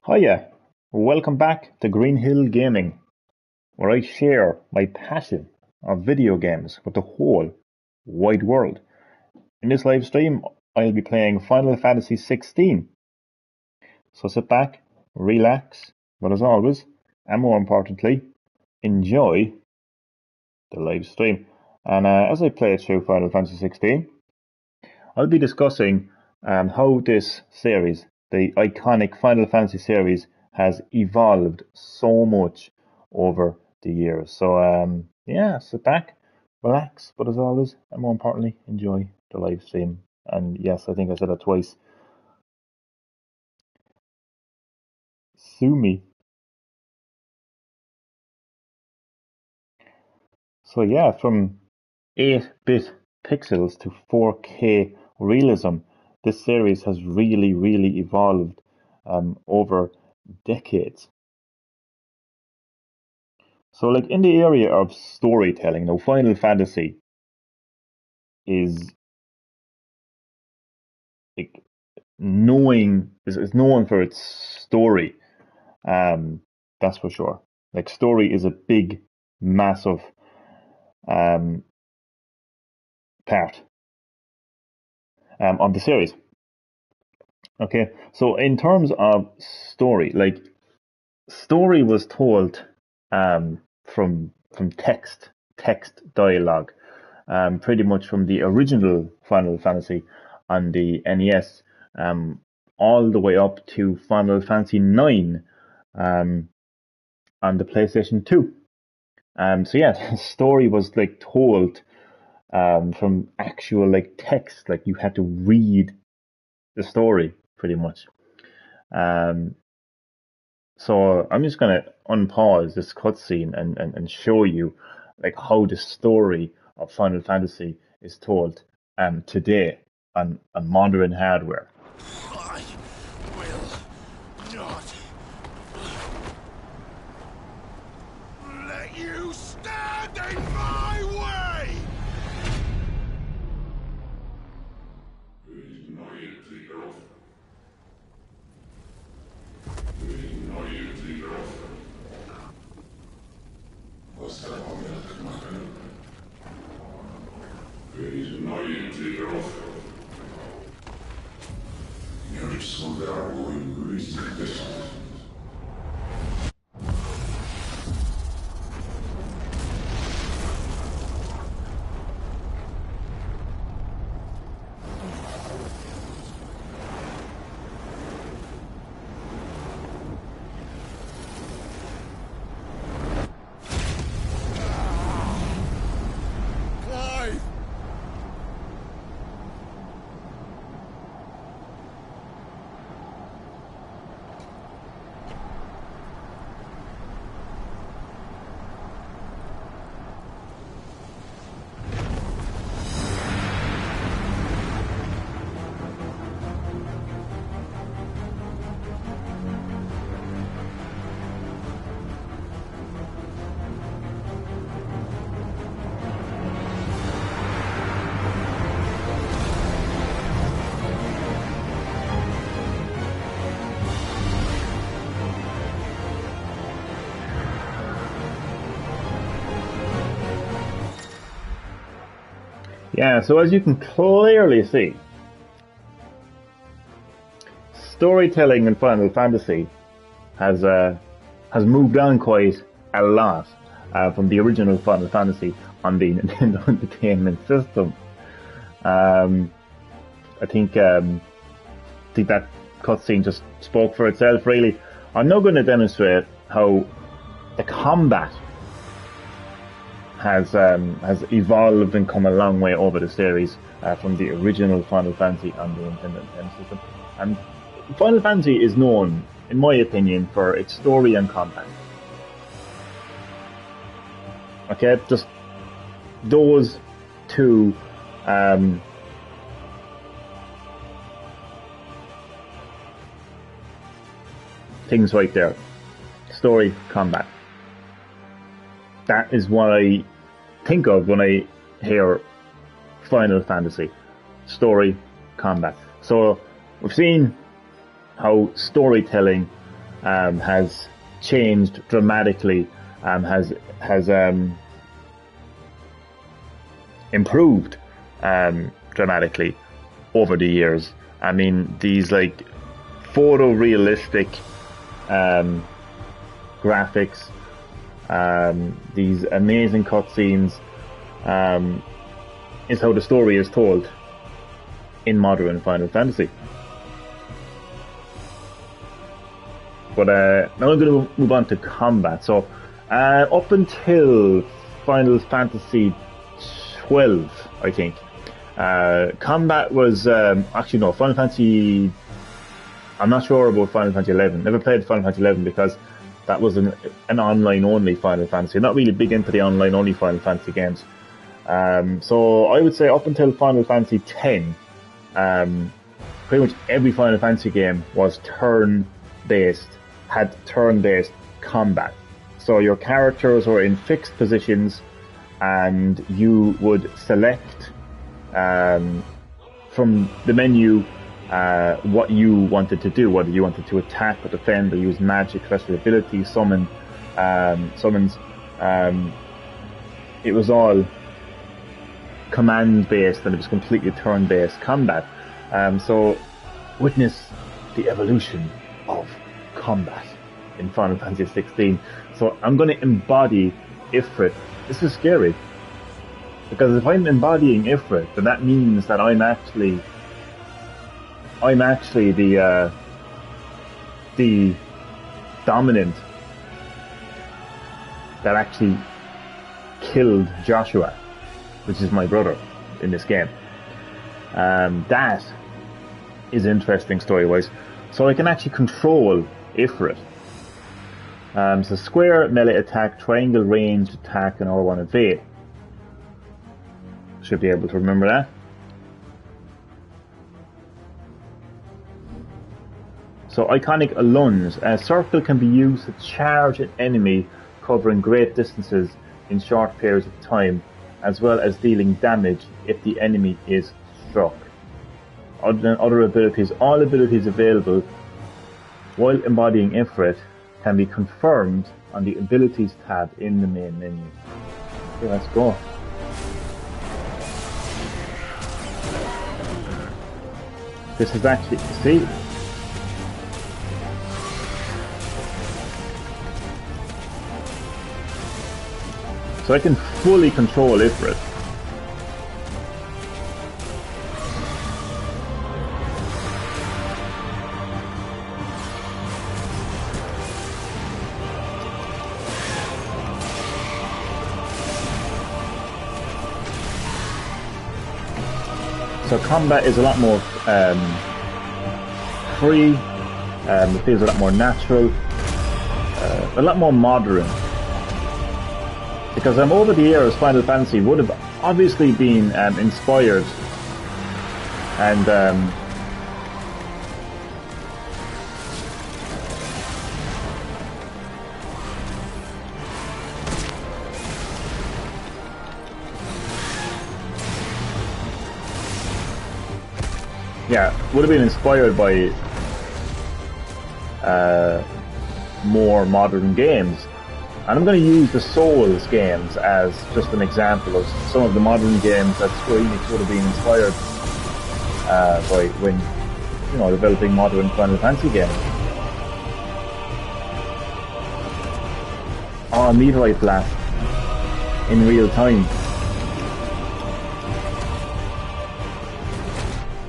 Hiya, welcome back to Green Hill Gaming, where I share my passion of video games with the whole wide world. In this live stream, I'll be playing Final Fantasy XVI. So sit back, relax, but as always, and more importantly, enjoy the live stream. And as I play through Final Fantasy XVI, I'll be discussing how this series, the iconic Final Fantasy series, has evolved so much over the years. So, yeah, sit back, relax, but as always, and more importantly, enjoy the live stream. And yes, I think I said that twice. Sue me. So, yeah, from 8-bit pixels to 4K realism, this series has really evolved over decades. So, like in the area of storytelling, now Final Fantasy is like is known for its story. That's for sure. Like story is a big, massive um part of the series. Okay, so in terms of story, like story was told from text dialogue, pretty much from the original Final Fantasy on the NES, all the way up to Final Fantasy 9 um, on the PlayStation 2. So yeah, the story was like told from actual like text, like you had to read the story pretty much. Um, so I'm just gonna unpause this cutscene and show you like how the story of Final Fantasy is told today on modern hardware. I will not let you stand in my way! Clive! Yeah, so as you can clearly see, storytelling in Final Fantasy has has moved on quite a lot from the original Final Fantasy on the Nintendo Entertainment System. Um, I think that cutscene just spoke for itself. Really, I'm now going to demonstrate how the combat has evolved and come a long way over the series from the original Final Fantasy on the Nintendo Entertainment System. And Final Fantasy is known, in my opinion, for its story and combat. Okay, just those two things right there. Story, combat. That is what I think of when I hear Final Fantasy. Story, combat. So we've seen how storytelling has changed dramatically, has improved dramatically over the years. I mean, these like photorealistic graphics, these amazing cutscenes, is how the story is told in modern Final Fantasy. But now I'm going to move on to combat. So up until Final Fantasy 12, I think, combat was actually no, Final Fantasy. I'm not sure about Final Fantasy 11. Never played Final Fantasy 11 because that was an online only Final Fantasy. Not really big into the online only Final Fantasy games. So I would say up until Final Fantasy 10, pretty much every Final Fantasy game was turn-based, had turn-based combat. So your characters were in fixed positions, and you would select from the menu what you wanted to do, whether you wanted to attack or defend or use magic, special abilities, summons. It was all command-based, and it was completely turn-based combat. So witness the evolution of combat in Final Fantasy 16. So I'm going to embody Ifrit. This is scary, because if I'm embodying Ifrit, then that means that I'm actually the dominant that actually killed Joshua, which is my brother in this game. That is interesting story-wise. So I can actually control Ifrit. So square melee attack, triangle ranged attack, and R1 evade. Should be able to remember that. So iconic lunge. A circle can be used to charge an enemy covering great distances in short periods of time, as well as dealing damage if the enemy is struck. Other abilities, all abilities available while embodying Ifrit can be confirmed on the abilities tab in the main menu. Okay, let's go. This is actually, see? So I can fully control Ifrit. So combat is a lot more free, it feels a lot more natural, a lot more modern. Because over the years, Final Fantasy would have obviously been inspired and would have been inspired by more modern games. And I'm going to use the Souls games as just an example of some of the modern games that Square Enix would have been inspired by when, developing modern Final Fantasy games. Oh, Meteorite Blast in real time.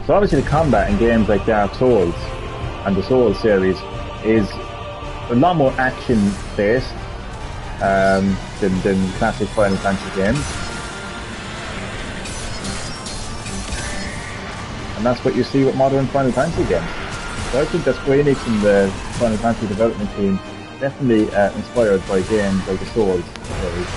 So obviously the combat in games like Dark Souls and the Souls series is a lot more action-based than classic Final Fantasy games. And that's what you see with modern Final Fantasy games. So I think that Square Enix and the Final Fantasy development team definitely inspired by games like the Souls series.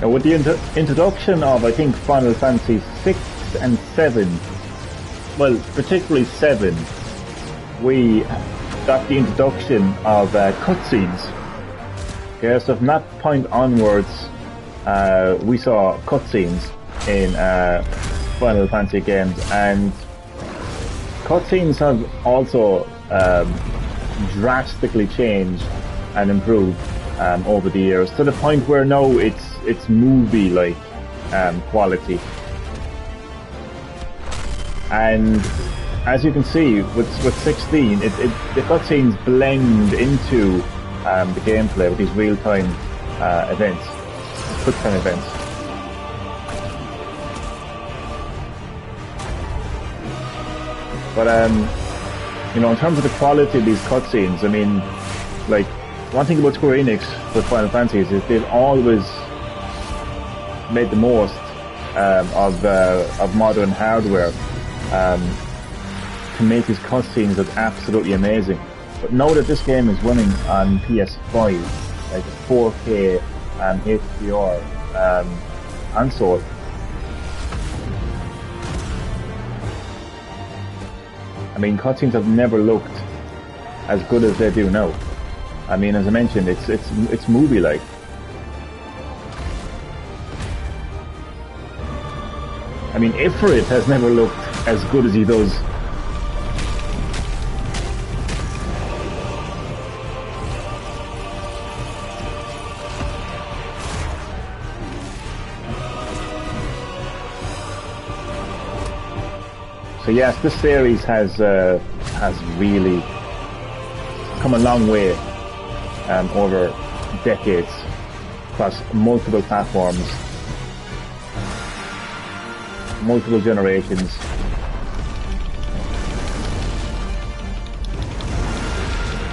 Now, with the introduction of, I think, Final Fantasy 6 and 7, well, particularly 7, we got the introduction of cutscenes. Okay, so from that point onwards, we saw cutscenes in Final Fantasy games, and cutscenes have also drastically changed and improved over the years, to the point where now it's movie-like quality. And as you can see with 16, the cutscenes blend into the gameplay with these real-time events, quick-time events. But you know, in terms of the quality of these cutscenes, I mean, like, one thing about Square Enix with Final Fantasy is they've always made the most of modern hardware to make these cutscenes look absolutely amazing. But now that this game is running on PS5, like 4K HDR console, I mean, cutscenes have never looked as good as they do now. I mean, as I mentioned, it's movie-like. I mean, Ifrit has never looked as good as he does. So yes, this series has really come a long way over decades, across multiple platforms, multiple generations.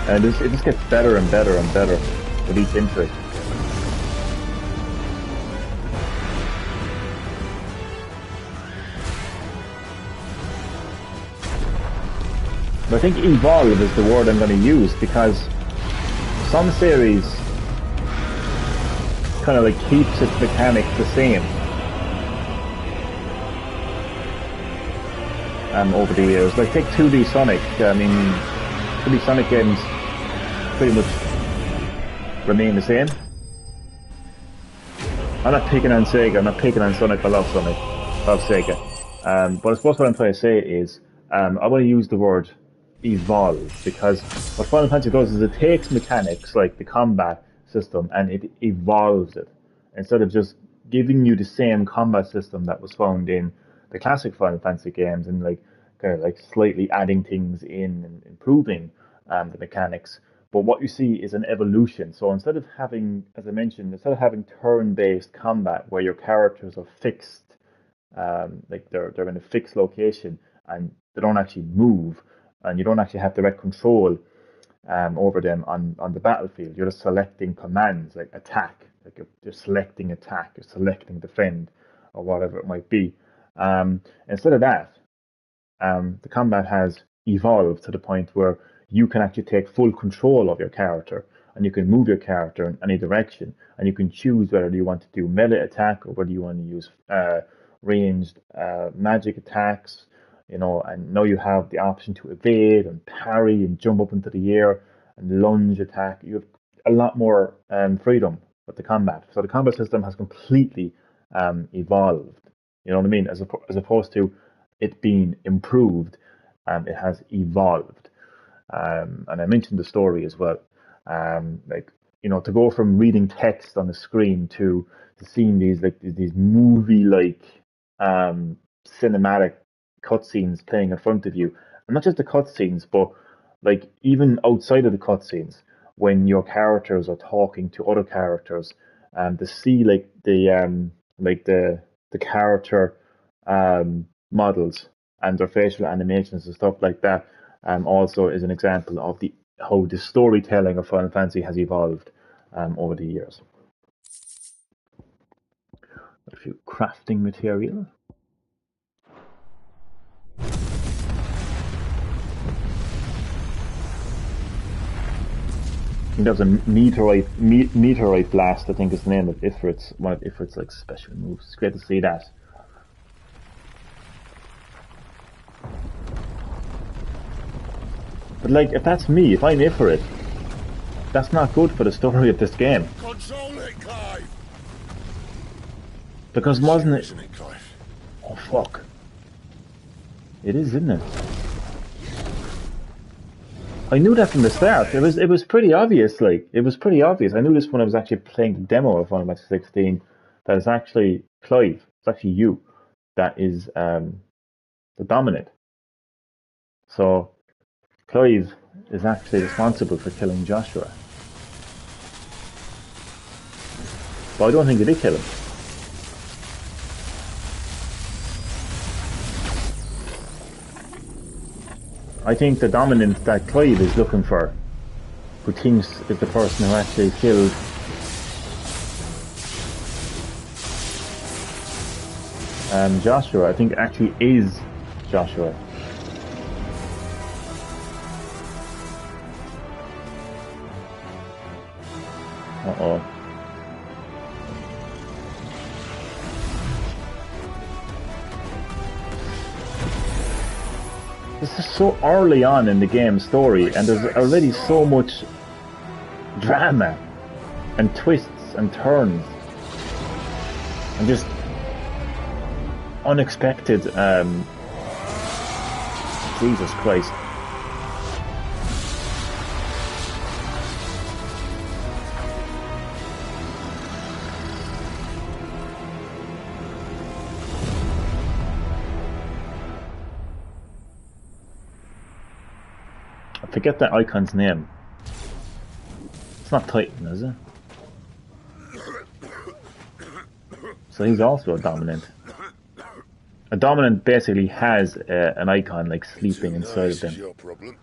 And it just gets better and better and better with each entry. But I think evolve is the word I'm going to use, because some series kind of like keeps its mechanics the same over the years. Like take 2D Sonic. I mean, 2D Sonic games pretty much remain the same. I'm not picking on Sega. I'm not picking on Sonic. I love Sonic. I love Sega. But I suppose what I'm trying to say is I want to use the word evolve, because what Final Fantasy does is it takes mechanics like the combat system and it evolves it, instead of just giving you the same combat system that was found in the classic Final Fantasy games, and like kind of like slightly adding things in and improving the mechanics. But what you see is an evolution. So instead of having, as I mentioned, instead of having turn-based combat where your characters are fixed, like they're in a fixed location and they don't actually move, and you don't actually have direct control over them on the battlefield. You're just selecting commands like attack, like you're selecting attack, you're selecting defend, or whatever it might be. Instead of that, the combat has evolved to the point where you can actually take full control of your character, and you can move your character in any direction, and you can choose whether you want to do melee attack or whether you want to use ranged magic attacks. You know, and now you have the option to evade and parry and jump up into the air and lunge attack. You have a lot more freedom with the combat. So the combat system has completely evolved. You know what I mean? As opposed to it being improved, it has evolved. And I mentioned the story as well. Like, you know, to go from reading text on the screen to seeing these movie-like cinematic cutscenes playing in front of you, and not just the cutscenes, but like even outside of the cutscenes, when your characters are talking to other characters, to see like the character models and their facial animations and stuff like that, also is an example of how the storytelling of Final Fantasy has evolved over the years. A few crafting material. think that was a meteorite blast. I think is the name of Ifrit's one of Ifrit's like special moves. It's great to see that. But like, if that's me, if I'm Ifrit, that's not good for the story of this game. Control it, Clive. Because wasn't it? Isn't it, Clive? Oh fuck! It is, isn't it? I knew that from the start. It was pretty obvious. Like it was pretty obvious. I knew this when I was actually playing the demo of Final Fantasy 16. That it's actually Clive. It's actually you that is the dominant. So Clive is actually responsible for killing Joshua. But I don't think he did kill him. I think the dominant that Clive is looking for, who thinks is the person who actually killed Joshua, I think actually is Joshua. Uh-oh. This is so early on in the game's story, and there's already so much drama and twists and turns and just unexpected Jesus Christ. I forget that icon's name. It's not Titan, is it? So he's also a dominant. A dominant basically has an icon like sleeping inside of them. Your problem.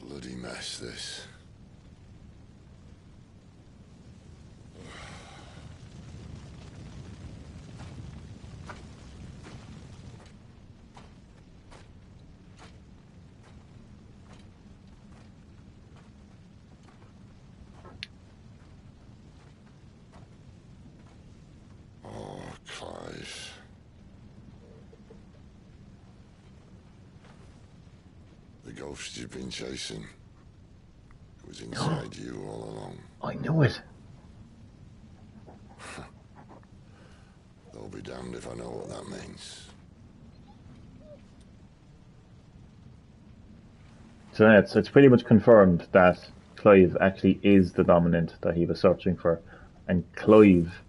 Bloody mess, this. Clive. The ghost you've been chasing was inside you all along. I knew it. I'll be damned if I know what that means. So yeah, it's pretty much confirmed that Clive actually is the dominant that he was searching for, and Clive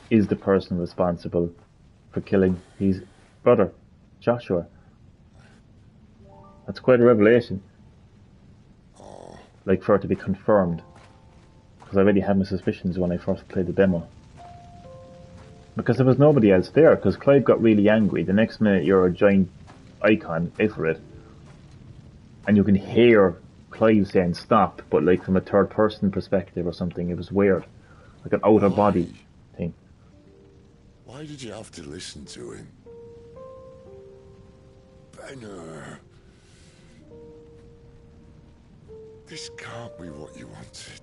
is the person responsible for killing his brother, Joshua. That's quite a revelation. Like, for it to be confirmed. Because I already had my suspicions when I first played the demo. Because there was nobody else there, because Clive got really angry. The next minute you're a giant icon, Ifrit. And you can hear Clive saying stop, but like from a third person perspective or something. It was weird. Like an outer body thing. Why did you have to listen to him? Benner. This can't be what you wanted,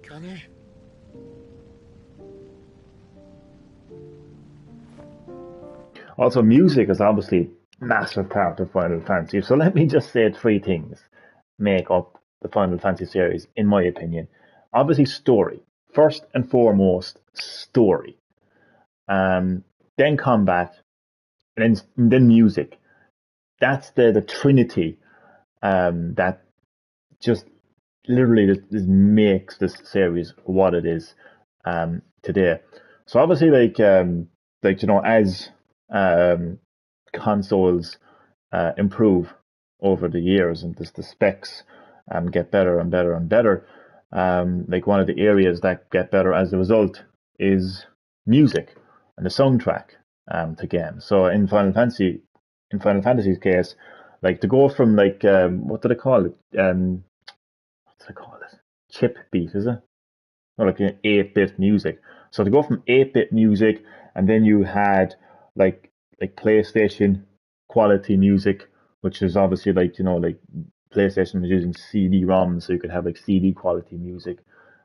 can it? Also, music is obviously a massive part of Final Fantasy. So let me just say three things make up the Final Fantasy series, in my opinion. Obviously, story. First and foremost, story. Then combat, and then music. That's the trinity that just literally just makes this series what it is today. So obviously, like you know, as consoles improve over the years and the specs get better and better and better, like one of the areas that get better as a result is music and the soundtrack to games. So in Final Fantasy's case, like to go from like what do they call it? What's it called? Chip beat, is it? Or like an 8-bit music. So to go from 8-bit music, and then you had like PlayStation quality music, which is obviously like, like PlayStation was using CD-ROMs, so you could have like CD quality music.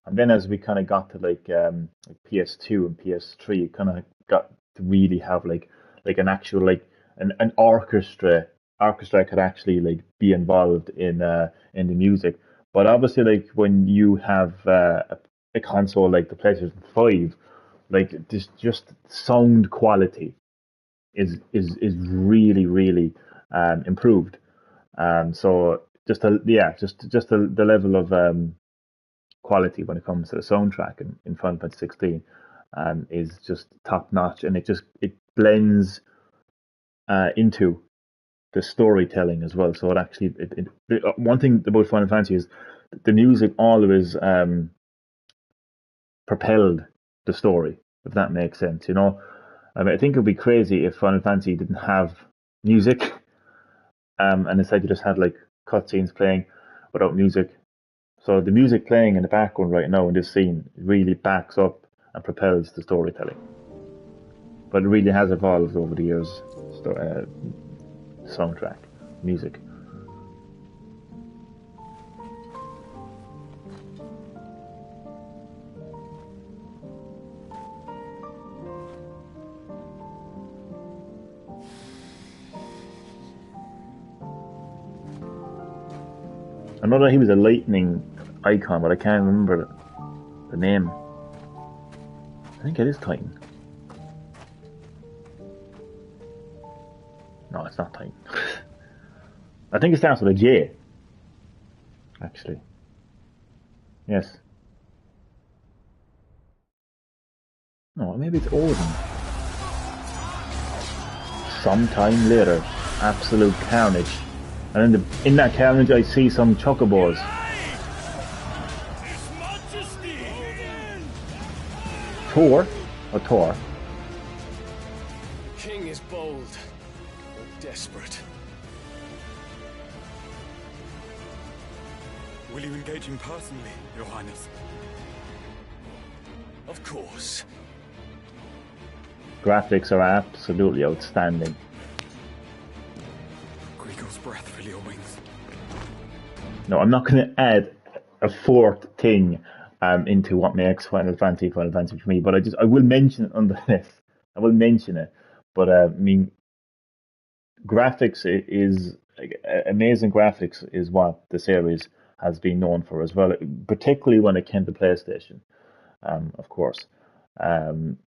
And then as we kind of got to like PS2 and PS3, it kind of got to really have like an actual like an orchestra could actually like be involved in the music. But obviously, like when you have a console like the PlayStation 5, like this just sound quality is really really improved. So just the level of quality when it comes to the soundtrack in Final Fantasy 16 is just top notch, and it blends into the storytelling as well. So it actually one thing about Final Fantasy is the music always propelled the story, if that makes sense. I mean, I think it would be crazy if Final Fantasy didn't have music, and instead you just had like cutscenes playing without music. So the music playing in the background right now in this scene really backs up and propels the storytelling. But it really has evolved over the years. Soundtrack, music. I know that he was a lightning icon, but I can't remember the name. I think it is Titan. No, it's not Titan. I think it starts with a J. Actually, yes. No, maybe it's Odin. Sometime later, absolute carnage, and in that carnage, I see some chocobos. Thor, or Thor. The king is bold, or desperate. Will you engage him personally, Your Highness? Of course. Graphics are absolutely outstanding. Griegel's breath fill your wings. No, I'm not going to add a fourth thing into what makes Final Fantasy for me, but I will mention it on the list. I will mention it, but I mean, graphics is like, amazing. Graphics is what the series has been known for as well, particularly when it came to PlayStation, of course. Um,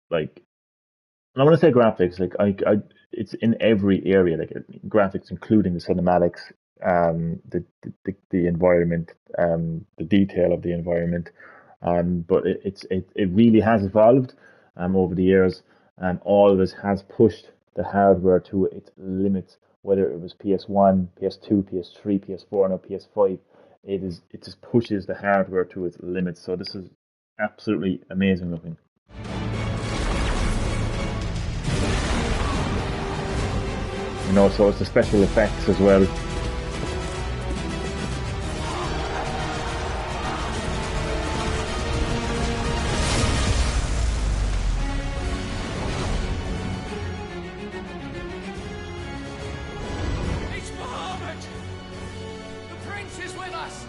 like, and I want to say graphics, like it's in every area, like graphics, including the cinematics, the environment, the detail of the environment. But it really has evolved over the years, and always has pushed the hardware to its limits. Whether it was PS1, PS2, PS3, PS4, now PS5, it just pushes the hardware to its limits. So this is absolutely amazing looking. So it's the special effects as well. It's Bahamut! The prince is with us!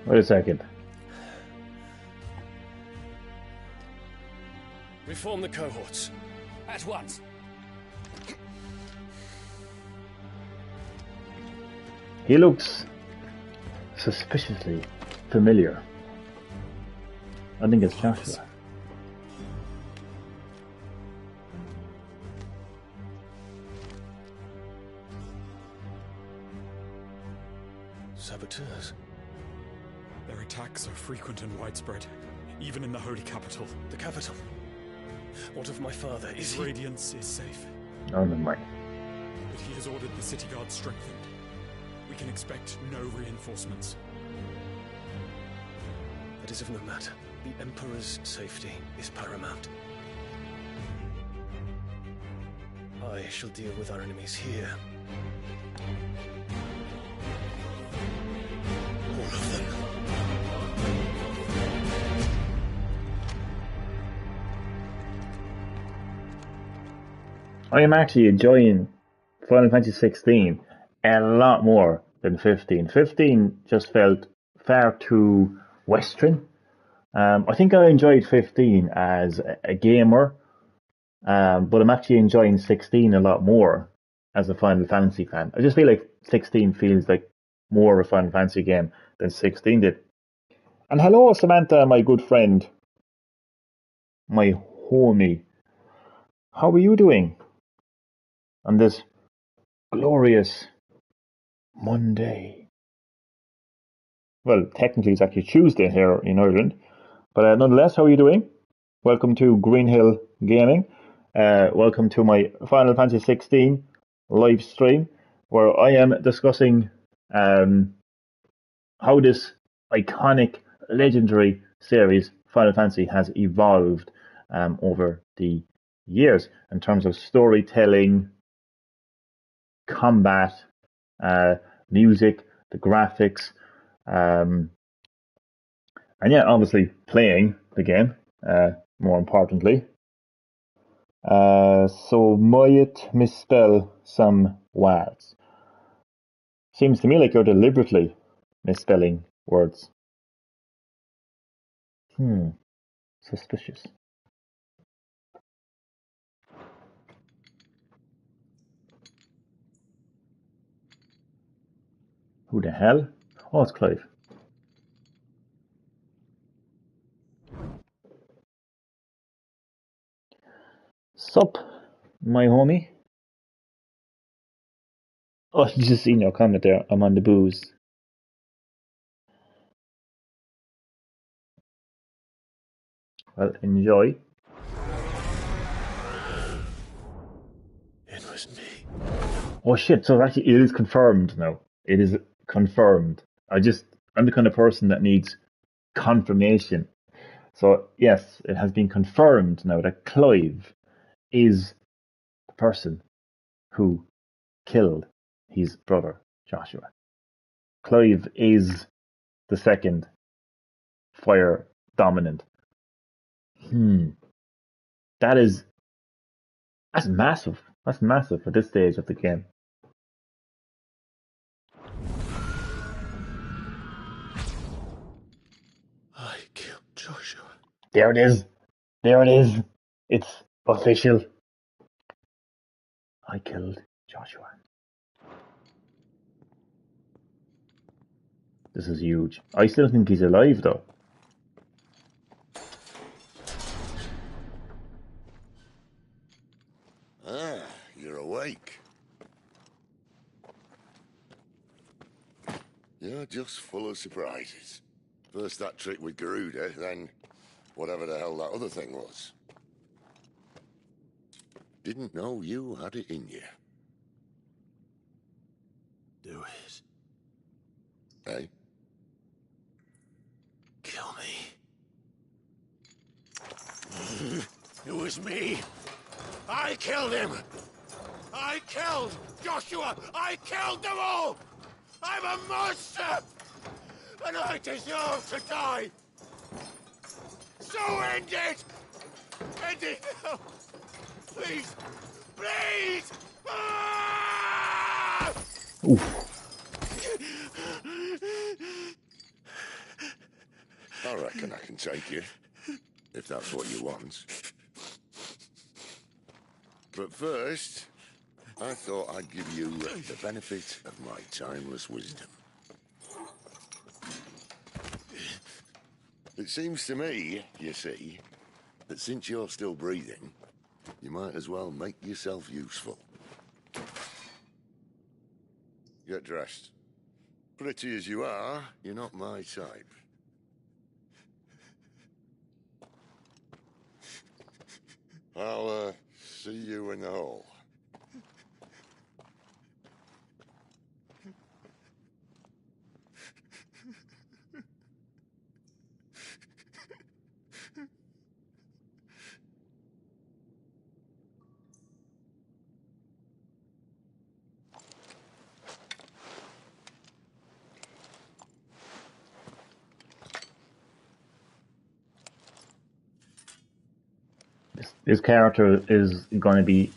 Wait a second. Reform the cohorts. At once. He looks suspiciously familiar. I think it's Joshua. Saboteurs. Their attacks are frequent and widespread, even in the holy capital. The capital. What of my father? Is His he... radiance is safe, Oh, never mind. but he has ordered the city guard strengthened. We can expect no reinforcements. That is of no matter. The Emperor's safety is paramount. I shall deal with our enemies here. All of them. I am actually enjoying Final Fantasy 16 a lot more than 15. 15 just felt far too Western. I think I enjoyed 15 as a gamer, but I'm actually enjoying 16 a lot more as a Final Fantasy fan. I just feel like 16 feels like more of a Final Fantasy game than 16 did. And hello, Samantha, my good friend, my homie. How are you doing on this glorious Monday? Well, technically it's actually Tuesday here in Ireland, but nonetheless, how are you doing? Welcome to Green Hill Gaming. Welcome to my Final Fantasy 16 live stream, where I am discussing how this iconic, legendary series, Final Fantasy, has evolved over the years in terms of storytelling, combat, music, the graphics, and yeah, obviously playing the game, more importantly. So might misspell some words. Seems to me like you're deliberately misspelling words. Suspicious. Who the hell? Oh, it's Clive. Sup, my homie? Oh, you just seen your comment there. I'm on the booze. Well, enjoy. It was me. Oh shit, so actually it is confirmed now. It is confirmed. I'm the kind of person that needs confirmation. So yes, it has been confirmed now that Clive is the person who killed his brother Joshua. Clive is the second fire dominant. That is that's massive. That's massive at this stage of the game. I killed Joshua. There it is. There it is. It's official. I killed Joshua. This is huge. I still think he's alive though. Ah, you're awake. You're just full of surprises. First that trick with Garuda, then whatever the hell that other thing was. Didn't know you had it in you. Do it. Eh? Kill me. It was me. I killed him. I killed Joshua. I killed them all. I'm a monster. And I deserve to die. So end it. End it now. Please. Please. Ah! Oof. I reckon I can take you. If that's what you want. But first, I thought I'd give you the benefit of my timeless wisdom. It seems to me, you see, that since you're still breathing, you might as well make yourself useful. Get dressed. Pretty as you are, you're not my type. I'll, see you in the hall. His character is going to be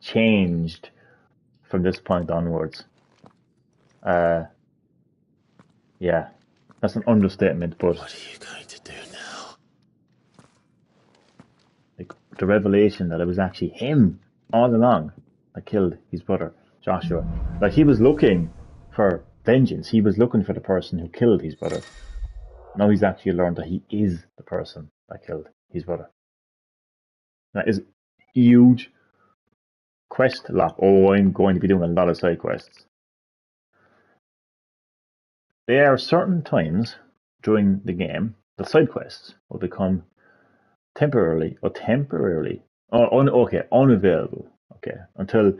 changed from this point onwards. Yeah, that's an understatement, but What are you going to do now? like the revelation that it was actually him all along that killed his brother Joshua. Like he was looking for vengeance. He was looking for the person who killed his brother. Now he's actually learned that he is the person that killed his brother. That is huge quest lock. Oh, I'm going to be doing a lot of side quests. There are certain times during the game that side quests will become temporarily unavailable. Okay, until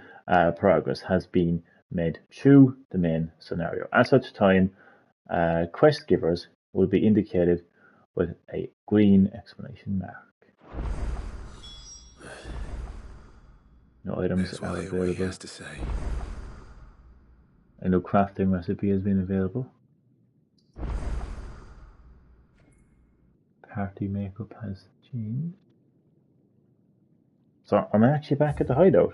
progress has been made through the main scenario. At such time, quest givers will be indicated with a green exclamation mark. No items Let's are wait what he available. has to say. A new crafting recipe has been available. Party makeup has changed. So I'm actually back at the hideout.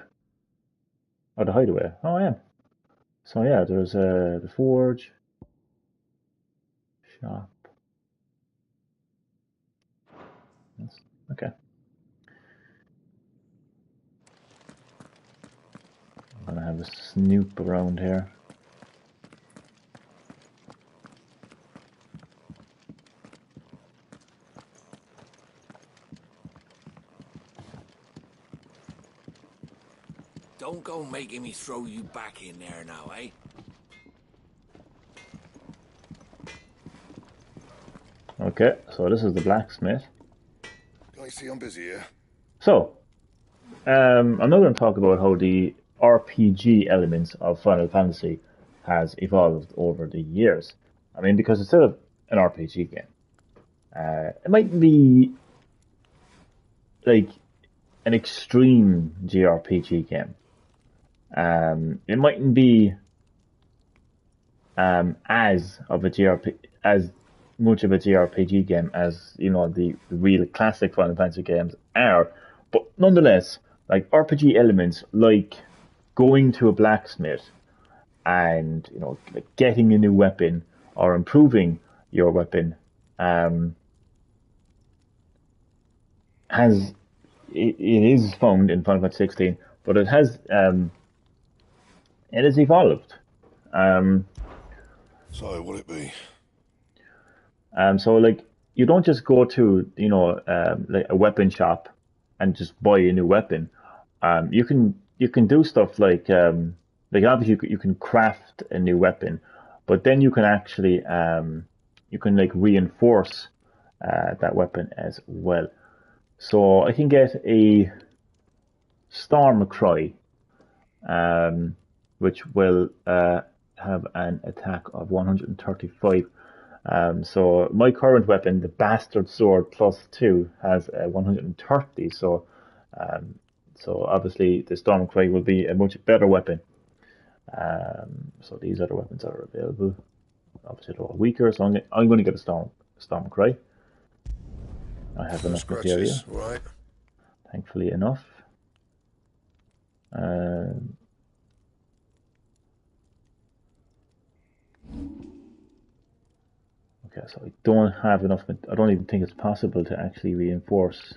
Or the hideaway. Oh, I am. So yeah, there's the forge, shop. Yes. Okay. I'm gonna have a snoop around here. Don't go making me throw you back in there now, eh? Okay, so this is the blacksmith. I see I'm busy here. So, I'm now going to talk about how the RPG elements of Final Fantasy has evolved over the years. I mean, because instead of an RPG game, it might be like an extreme JRPG game. It mightn't be as much of a JRPG game as the real classic Final Fantasy games are, but nonetheless, like RPG elements like going to a blacksmith and like getting a new weapon or improving your weapon it is found in Final Fantasy 16, but it has evolved. So, what'll it be? So like you don't just go to like a weapon shop and just buy a new weapon. You can do stuff like obviously you can craft a new weapon, but then you can actually you can like reinforce that weapon as well. So I can get a Storm Cry, which will have an attack of 135. So my current weapon, the Bastard Sword +2, has 130. So obviously the Stormcry will be a much better weapon. So these other weapons are available. Obviously they're all weaker, so I'm going to get a Stormcry. I have No enough material, scratches, right? thankfully enough. Okay, so I don't have enough. I don't even think it's possible to actually reinforce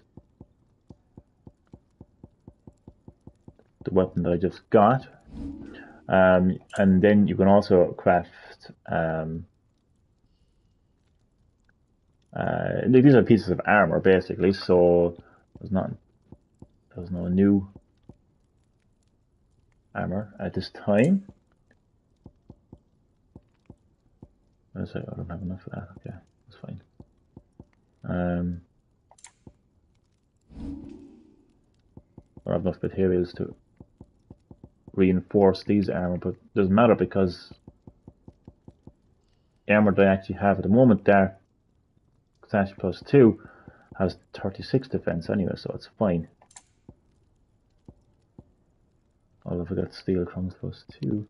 the weapon that I just got. And then you can also craft. These are pieces of armor basically. So there's no new armor at this time. I don't have enough of that. Okay, that's fine. I have enough materials to reinforce these armor, but it doesn't matter because the armor that I actually have at the moment there, Sash plus 2, has 36 defense anyway, so it's fine. Although if I got steel crumbs plus 2.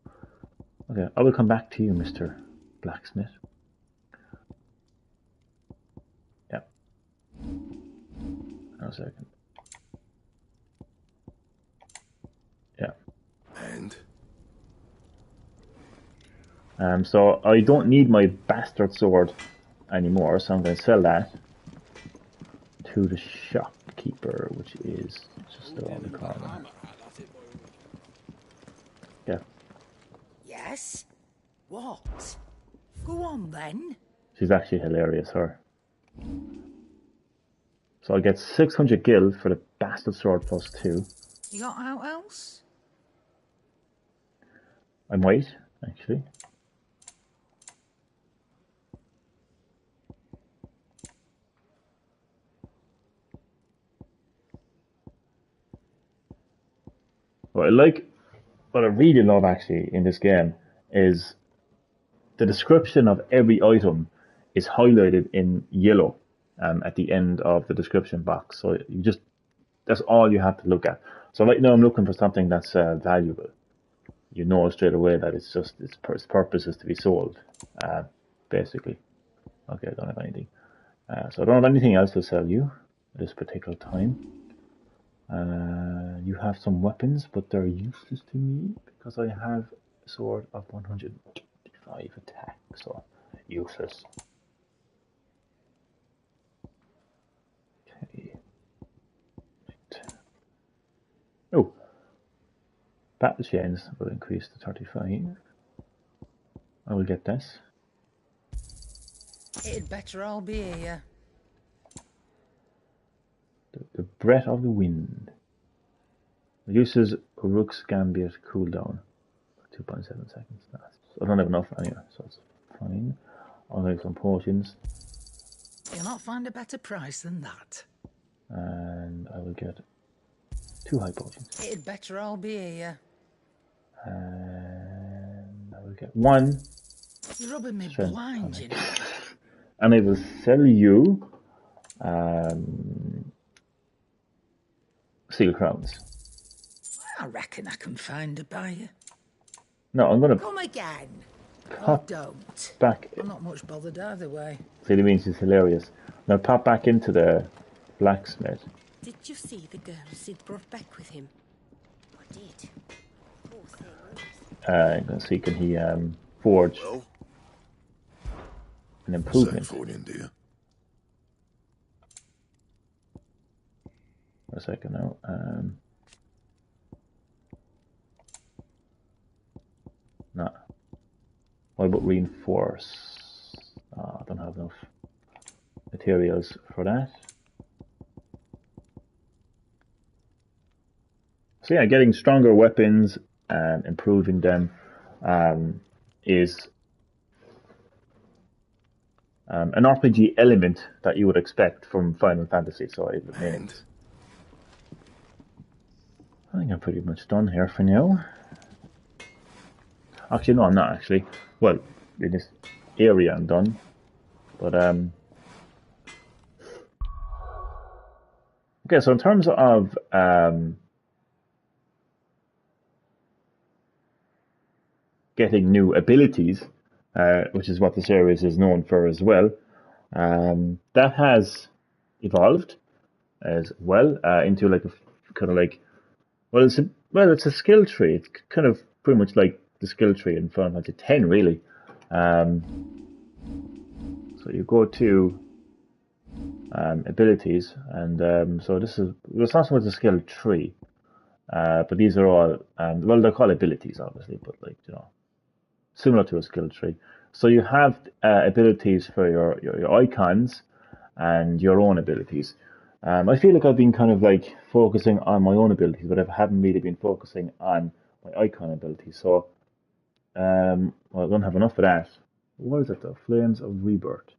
Okay, I will come back to you, Mr. Blacksmith. Yeah. Hang on a second. Yeah. And? So I don't need my bastard sword anymore, so I'm going to sell that to the shopkeeper, which is just around the corner. Yeah. Yes? What? Go on then. She's actually hilarious, her. So I get 600 gil for the bastard sword plus 2. You got out else? I might, actually. What I really love actually in this game is the description of every item is highlighted in yellow at the end of the description box. So that's all you have to look at. So right now I'm looking for something that's valuable. You know straight away that its purpose is to be sold, basically. Okay, I don't have anything. So I don't have anything else to sell you at this particular time. You have some weapons, but they're useless to me because I have a sword of 125 attack, so useless. Okay. Right. Oh, battle chains will increase to 35. I will get this. It'd better all be here. The breath of the wind. Reduces Rook's Gambit cooldown. 2.7 seconds. I don't have enough anyway, so it's fine. I'll make some potions. You'll not find a better price than that. And I will get 2 high potions. It'd better all be here. And I will get 1. You're rubbing me Strength blind, you know. And I will sell you steel crowns. I reckon I can find a buyer. No, I'm gonna Come again. Or pop don't. back. I'm not much bothered either way. See, it means it's hilarious. Now pop back into the blacksmith. Did you see the girl Sid brought back with him? I did. Poor thing. I'm gonna see can he forge Well, an improvement. for you, dear. For a second now. No. What about reinforce? Oh, I don't have enough materials for that. So yeah, getting stronger weapons and improving them is an RPG element that you would expect from Final Fantasy. So it remains. I think I'm pretty much done here for now. Actually, no, I'm not actually. Well, in this area I'm done. But, okay, so in terms of, getting new abilities, which is what the series is known for as well, that has evolved as well, into like a kind of like, it's a skill tree. It's kind of pretty much like the skill tree in Final Fantasy X, really. So you go to abilities, and so it's not so much a skill tree. But these are all, well, they're called abilities, obviously, but like, similar to a skill tree. So you have abilities for your icons and your own abilities. I feel like I've been kind of like focusing on my own abilities, but I haven't really been focusing on my icon abilities. So, well, I don't have enough of that. What is it though? Flames of Rebirth.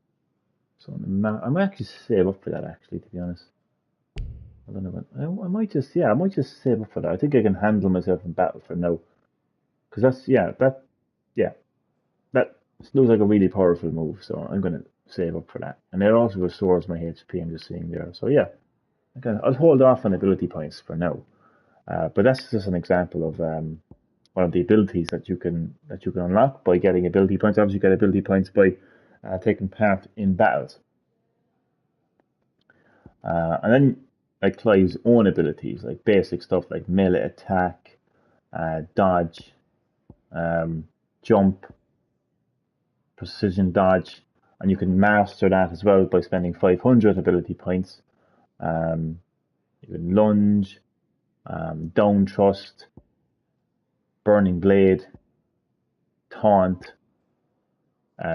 So on the map, I might actually save up for that. Actually, to be honest, I don't know. I might just, yeah, I might just save up for that. I think I can handle myself in battle for now, because that's, yeah, that looks like a really powerful move. So I'm gonna save up for that, and it also restores my HP. I'm just seeing there. So yeah, again, I'll hold off on ability points for now. But that's just an example of one of the abilities that you can unlock by getting ability points. Obviously, you get ability points by taking part in battles, and then like Clive's own abilities, like basic stuff like melee attack, dodge, jump, precision dodge, and you can master that as well by spending 500 ability points. You can lunge, down thrust, burning blade, taunt,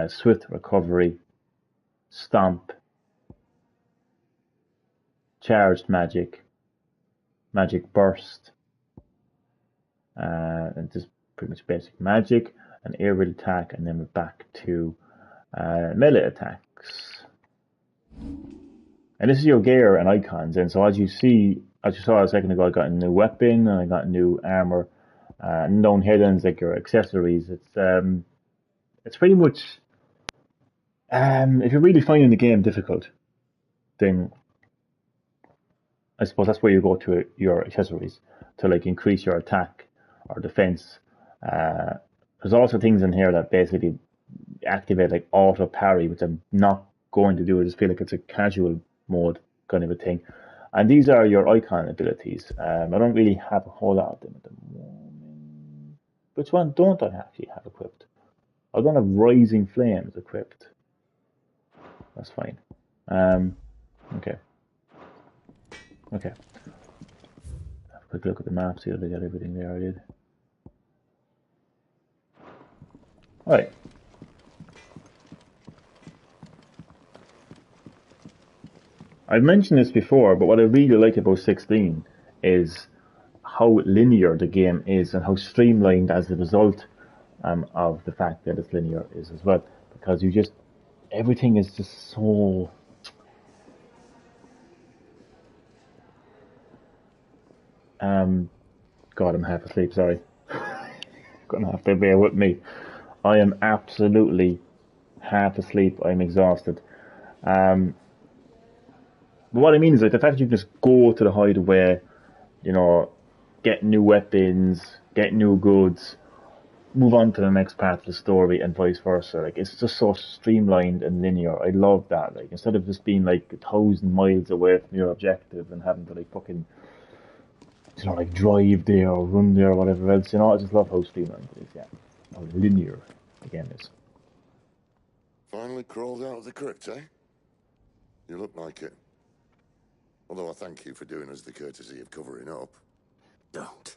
swift recovery, stomp, charged magic, magic burst, and just pretty much basic magic, an aerial attack, and then we're back to melee attacks. And this is your gear and icons, and so as you saw a second ago, I got a new weapon and I got new armor, and down here then is like your accessories. It's pretty much if you're really finding the game difficult, then I suppose that's where you go to your accessories to like increase your attack or defense. There's also things in here that basically activate like auto parry, which I'm not going to do. I just feel like it's a casual mode kind of a thing. And these are your icon abilities. I don't really have a whole lot of them at the moment. Which one don't I actually have equipped? I don't have Rising Flames equipped. That's fine. Okay. Okay. Have a quick look at the map, see if I got everything there I did. Alright. I've mentioned this before, but what I really like about 16 is how linear the game is and how streamlined as a result of the fact that it's linear is as well. Because everything is just so... God, I'm half asleep, sorry. Gonna have to bear with me. I am absolutely half asleep, I'm exhausted. But what I mean is like the fact that you can just go to the hideaway, get new weapons, get new goods, move on to the next part of the story and vice versa. Like it's just so streamlined and linear. I love that. Like instead of just being like 1,000 miles away from your objective and having to like fucking like drive there or run there or whatever else, I just love how streamlined it is, yeah. How linear the game is. Finally crawled out of the crypt, eh? You look like it. Although I thank you for doing us the courtesy of covering up. Don't.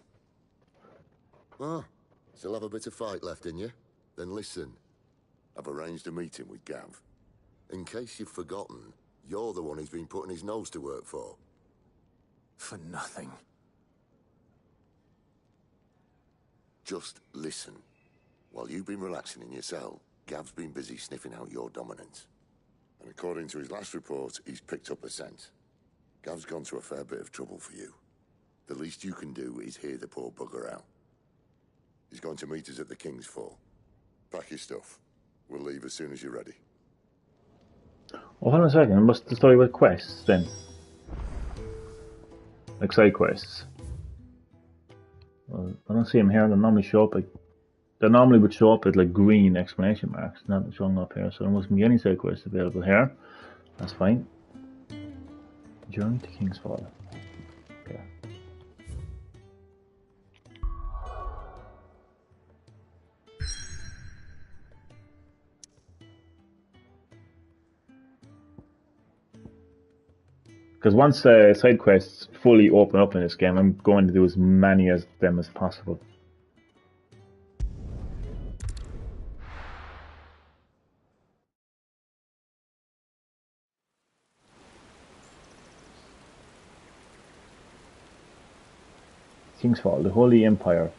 Ah, still have a bit of fight left in you? Then listen. I've arranged a meeting with Gav. In case you've forgotten, you're the one he's been putting his nose to work for. For nothing. Just listen. While you've been relaxing in your cell, Gav's been busy sniffing out your dominance. And according to his last report, he's picked up a scent. Gav's gone to a fair bit of trouble for you. The least you can do is hear the poor bugger out. He's going to meet us at the King's Fall. Pack your stuff. We'll leave as soon as you're ready. Well, hold on a second. What's the story with quests then? Like side quests. Well, I don't see them here. They normally show up they normally would show up with like green exclamation marks, not showing up here. So there mustn't be any side quests available here. That's fine. Journey to King's Fall. Okay. Because once side quests fully open up in this game, I'm going to do as many of them as possible. King's Fall, the Holy Empire.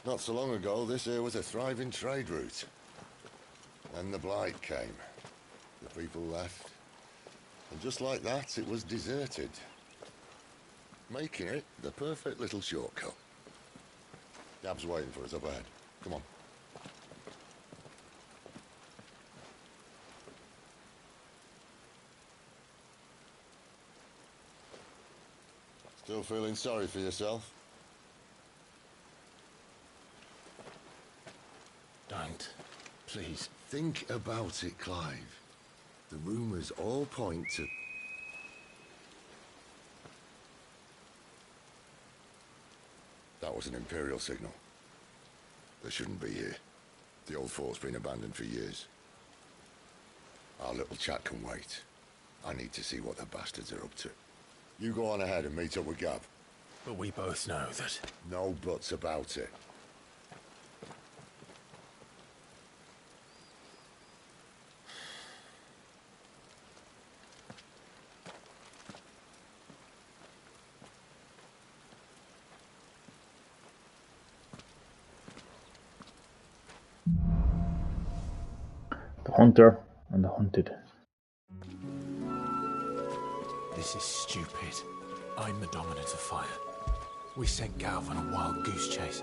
Not so long ago, this here was a thriving trade route. Then the Blight came. The people left. And just like that, it was deserted. Making it the perfect little shortcut. Gab's waiting for us up ahead. Come on. Still feeling sorry for yourself? Don't. Please. Think about it, Clive. The rumours all point to... That was an Imperial signal. They shouldn't be here. The old fort's been abandoned for years. Our little chat can wait. I need to see what the bastards are up to. You go on ahead and meet up with Gab. But we both know that... No buts about it. The Hunter and the Hunted. This is stupid. I'm the dominant of fire. We sent Gav on a wild goose chase.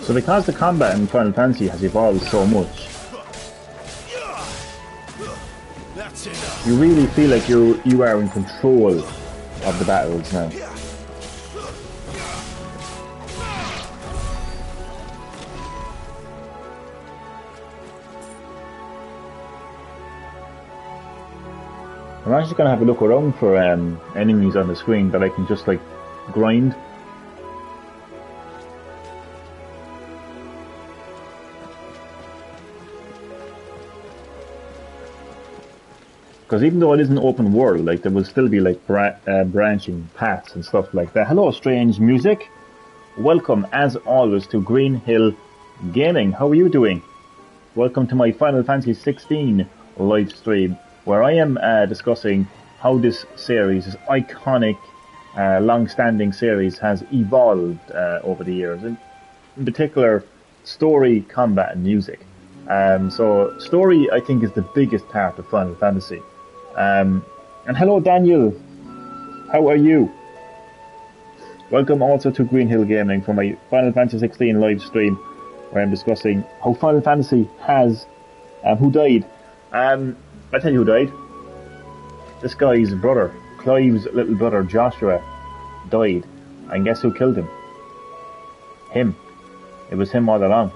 So because the combat in Final Fantasy has evolved so much, you really feel like you are in control of the battles now. I'm actually going to have a look around for enemies on the screen that I can just like grind. Because even though it is an open world, like there will still be like branching paths and stuff like that. Hello, Strange Music. Welcome, as always, to Green Hill Gaming. How are you doing? Welcome to my Final Fantasy 16 live stream, where I am discussing how this series, this iconic, long-standing series, has evolved over the years. In particular, story, combat, and music. So story, I think, is the biggest part of Final Fantasy. And hello, Daniel. How are you? Welcome also to Green Hill Gaming for my Final Fantasy 16 live stream, where I'm discussing how Final Fantasy has... who died? I tell you who died. This guy's brother, Clive's little brother Joshua, died. And guess who killed him? Him. It was him all along.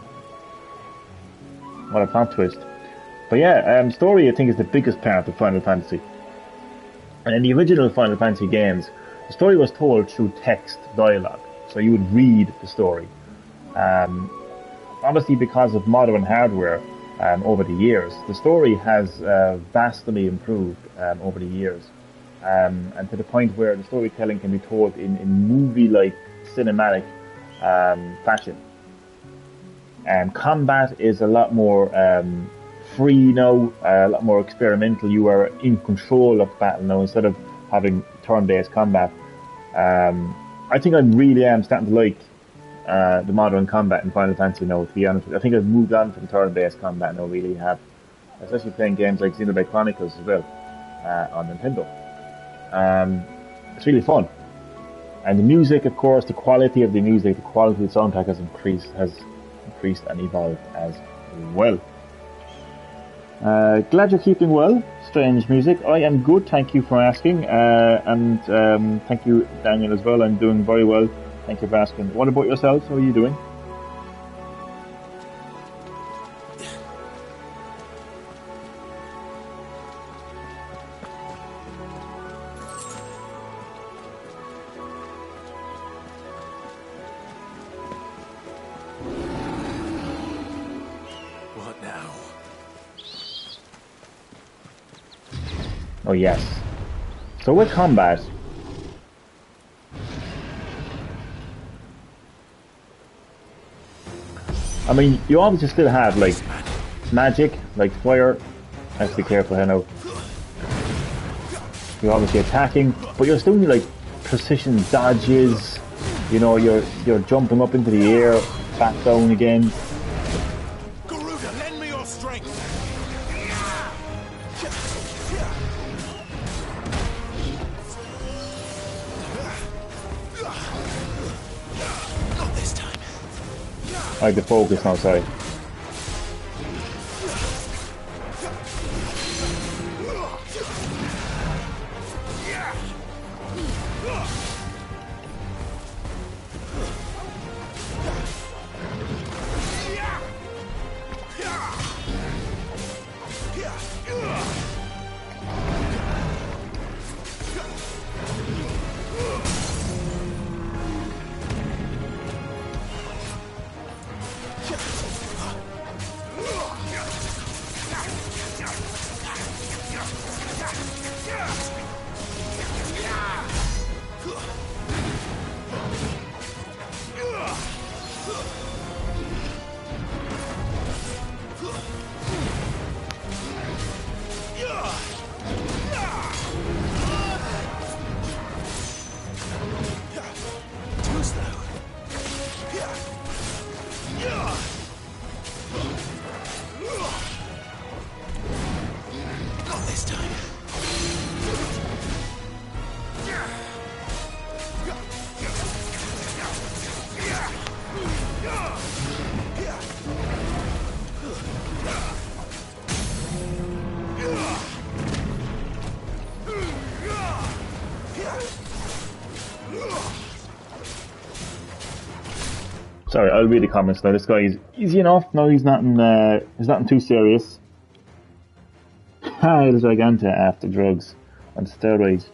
What a plot twist. But yeah, story I think is the biggest part of Final Fantasy. And in the original Final Fantasy games, the story was told through text dialogue. So you would read the story. Obviously, because of modern hardware over the years, the story has vastly improved over the years. And to the point where the storytelling can be told in movie-like cinematic fashion. Combat is a lot more free now, a lot more experimental. You are in control of battle now instead of having turn-based combat. I think I really am starting to like the modern combat in Final Fantasy now, to be honest with you. I think I've moved on from turn-based combat now, really have. Especially playing games like Xenoblade Chronicles as well on Nintendo. It's really fun. And the music, of course, the quality of the music, the quality of the soundtrack has increased and evolved as well. Glad you're keeping well, Strange Music. I am good, thank you for asking. And thank you, Daniel, as well. I'm doing very well. Thank you for asking. What about yourself? How are you doing? What now? Oh yes. So with combat, I mean, you obviously still have like magic, like fire. I have to be careful here now. You're obviously attacking, but you're still doing like precision dodges. You know, you're jumping up into the air, back down again. Garuda, lend me your strength. Not this time. I have to focus now, sorry. Sorry, I'll read the comments now. This guy is easy enough. No, he's nothing too serious. El Gigante after drugs and steroids.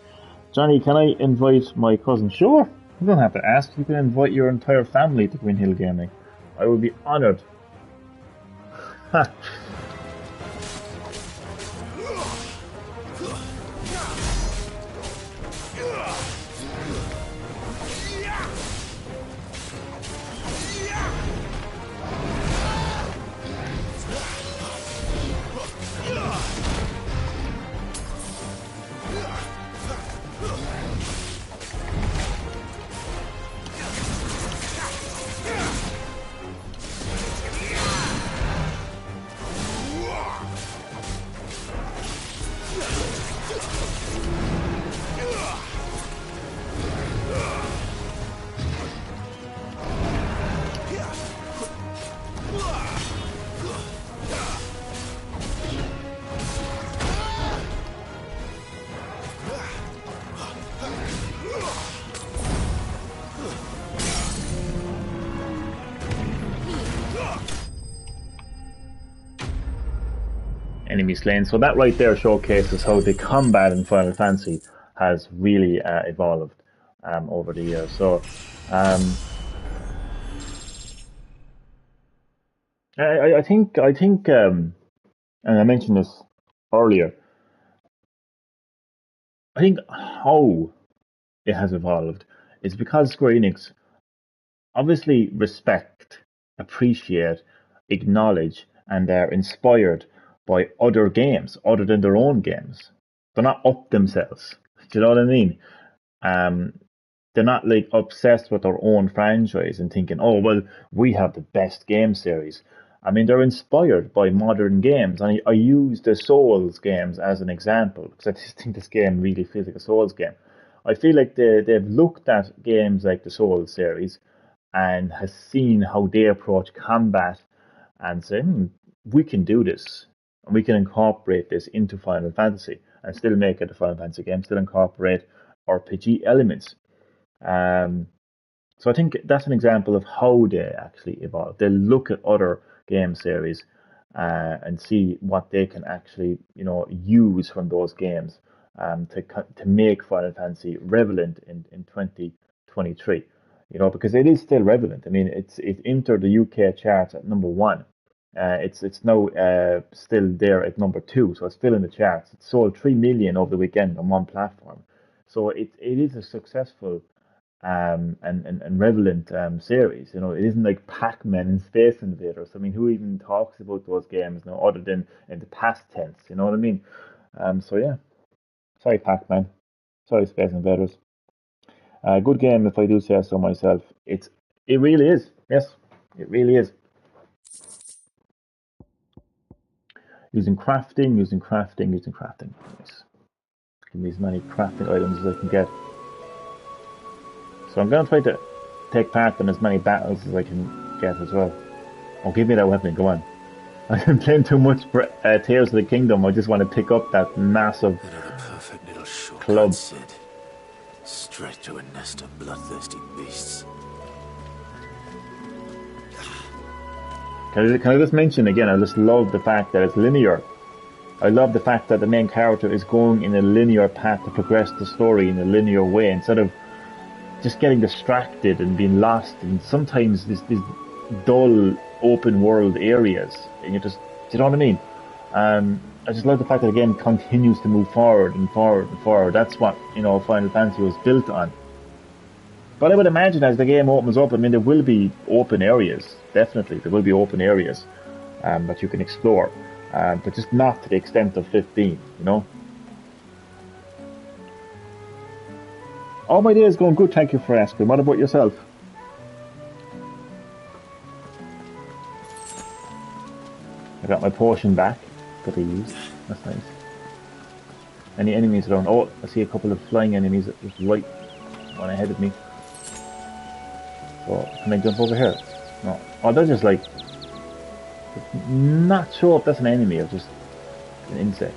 Johnny, can I invite my cousin? Sure. You don't have to ask. You can invite your entire family to Green Hill Gaming. I would be honoured. enemies slain. So that right there showcases how the combat in Final Fantasy has really evolved over the years. So I think, and I mentioned this earlier, I think how it has evolved is because Square Enix obviously respect, appreciate, acknowledge, and are inspired by other games other than their own games. They're not up themselves. Do you know what I mean? Um, they're not like obsessed with their own franchise and thinking, oh well, we have the best game series. I mean, they're inspired by modern games, and I use the Souls games as an example because I just think this game really feels like a Souls game. I feel like they've looked at games like the Souls series and has seen how they approach combat and say, we can do this and we can incorporate this into Final Fantasy and still make it a Final Fantasy game, still incorporate RPG elements. Um, so I think that's an example of how they actually evolve. They look at other game series and see what they can actually, use from those games to make Final Fantasy relevant in 2023. Because it is still relevant. I mean, it entered the UK charts at number 1. It's now still there at number 2, so it's still in the charts. It sold 3 million over the weekend on one platform, so it is a successful and relevant series. It isn't like Pac-Man and Space Invaders. I mean, who even talks about those games now, other than in the past tense? You know what I mean? So yeah, sorry Pac-Man, sorry Space Invaders. Good game if I do say so myself. It really is. Yes, it really is. Using crafting. Yes. Give me as many crafting items as I can get. So I'm going to try to take part in as many battles as I can get as well. Oh, give me that weapon, go on. I've been playing too much Tales of the Kingdom. I just want to pick up that massive Perfect little club. Sid. Straight to a nest of bloodthirsty beasts. Can I just mention again, I just love the fact that it's linear. I love the fact that the main character is going in a linear path to progress the story in a linear way, instead of just getting distracted and being lost in sometimes these dull open world areas. And do you know what I mean? I just love the fact that again continues to move forward and forward and forward. That's what Final Fantasy was built on. But I would imagine as the game opens up, I mean, there will be open areas. Definitely, there will be open areas that you can explore, but just not to the extent of 15. All my day is going good. Thank you for asking. What about yourself? I got my potion back that I used. That's nice. Any enemies around? Oh, I see a couple of flying enemies just right one ahead of me. So, can I jump over here? No. Oh, they're just like... Not sure if that's an enemy or just an insect.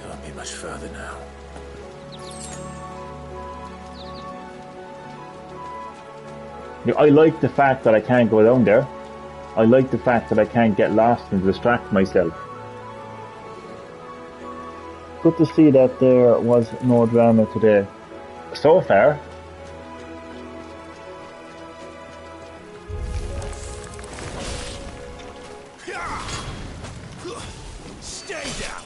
Can't be much further now. I like the fact that I can't go down there. I like the fact that I can't get lost and distract myself. Good to see that there was no drama today. So far. Stay down.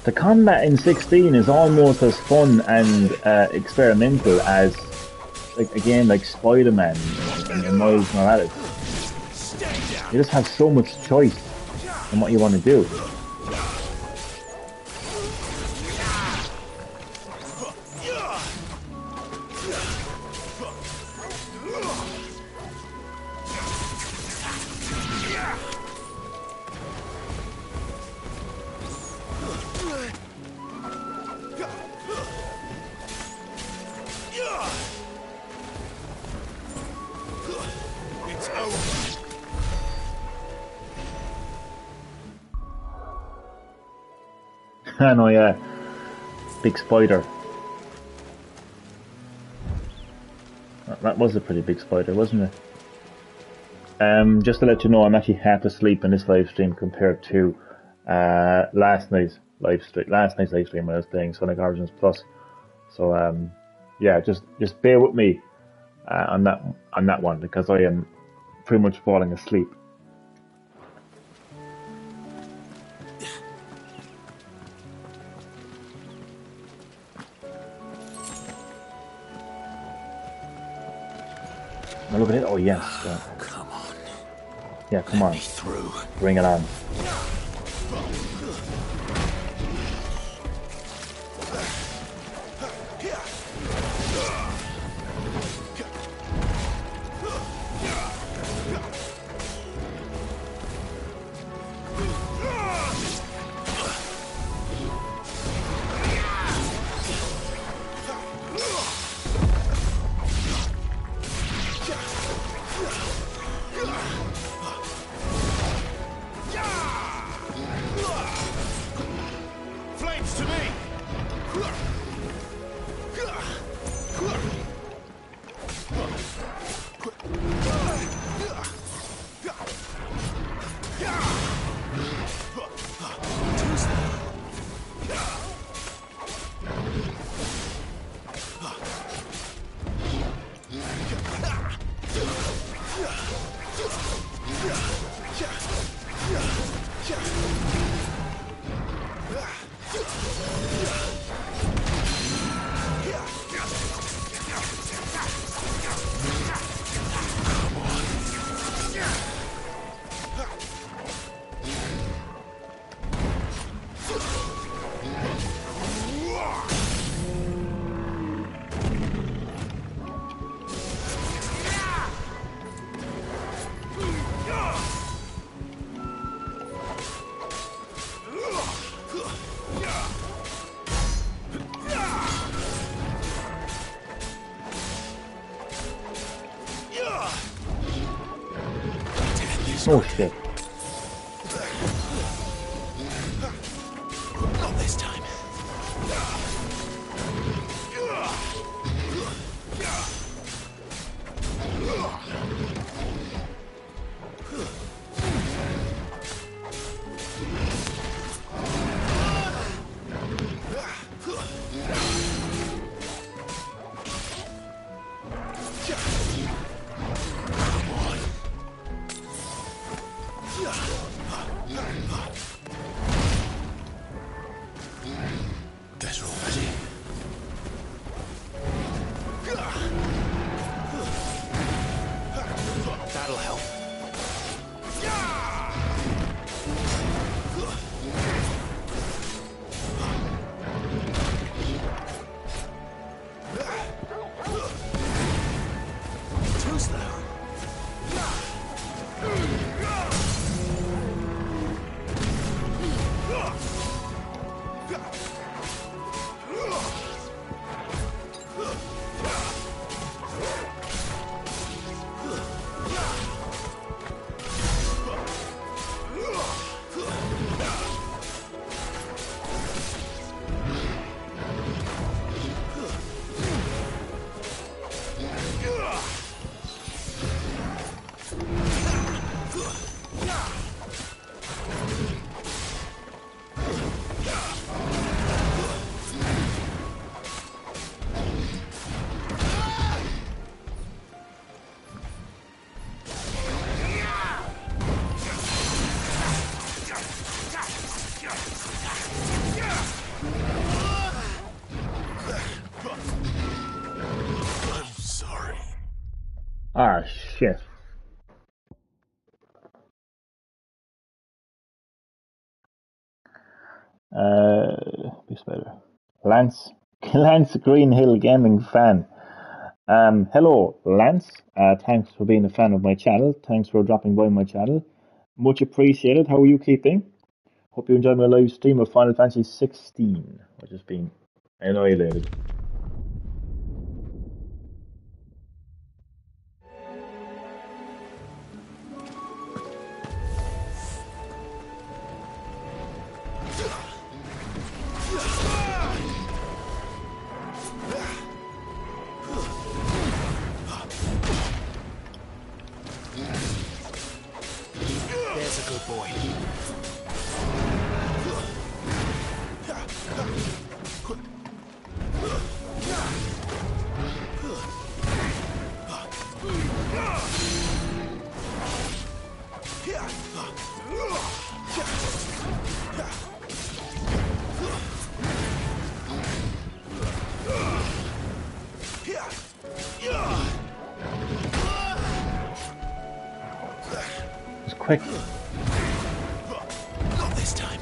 The combat in 16 is almost as fun and experimental as, like Spider-Man and Miles Morales. You just have so much choice in what you want to do. I know, yeah. Big spider. That was a pretty big spider, wasn't it? Just to let you know, I'm actually half asleep in this live stream compared to last night's live stream. Last night's live stream when I was playing Sonic Origins Plus. So yeah, just bear with me on that one because I am pretty much falling asleep. Now look at it. Oh yes. Come on. Yeah, come Let on. me through. Bring it on. Flames to me! Oh shit. Not this time. Guess we're all ready. That'll help. Too slow. I'm sorry. Ah shit. Be better. Lance Greenhill Gaming fan. Hello, Lance. Thanks for being a fan of my channel. Thanks for dropping by my channel. Much appreciated. How are you keeping? Hope you enjoyed my live stream of Final Fantasy 16, which has been annihilated. quick. Not this time.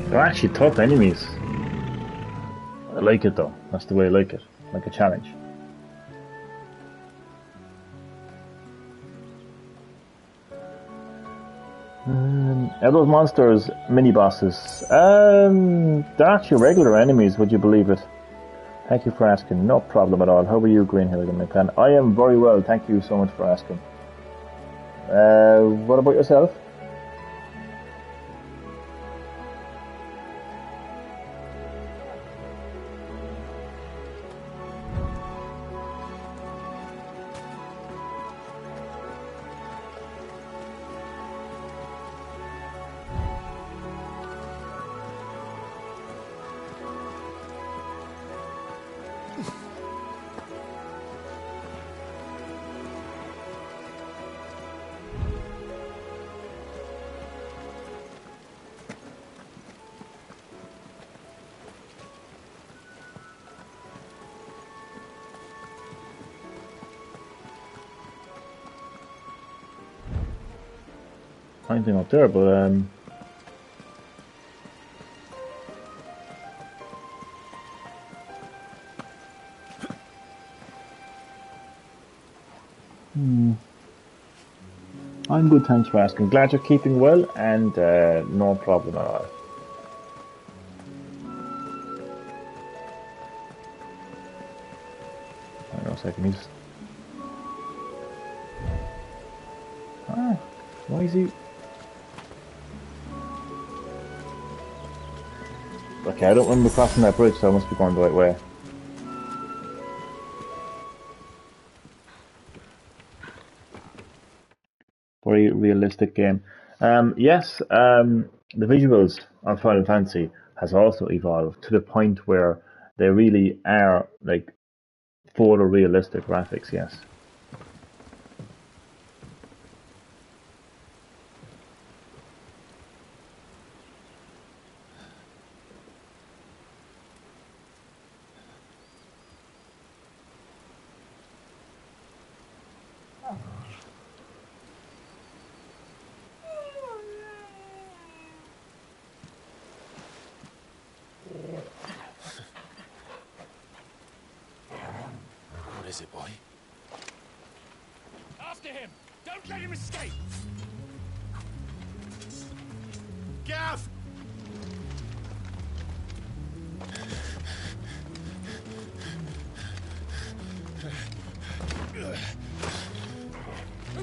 They're actually tough enemies. I like it though. That's the way I like it. Like a challenge. Are those monsters mini bosses? They're actually regular enemies, would you believe it? Thank you for asking. No problem at all. How are you, Green Hill, my pen? I am very well. Thank you so much for asking. What about yourself? Anything up there, but I'm good, thanks for asking. Glad you're keeping well, and no problem at all. Hang on a second, he's... Ah, why is he... Okay, I don't remember crossing that bridge, so I must be going the right way. Very realistic game. Yes, the visuals on Final Fantasy has also evolved to the point where they really are like photorealistic graphics. Yes. What is it, boy? After him! Don't let him escape! Gav!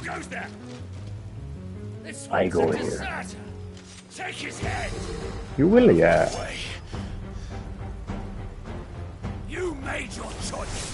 Who goes there? This I one's go a here. deserter. Take his head. You will, yeah. Away. You made your choice.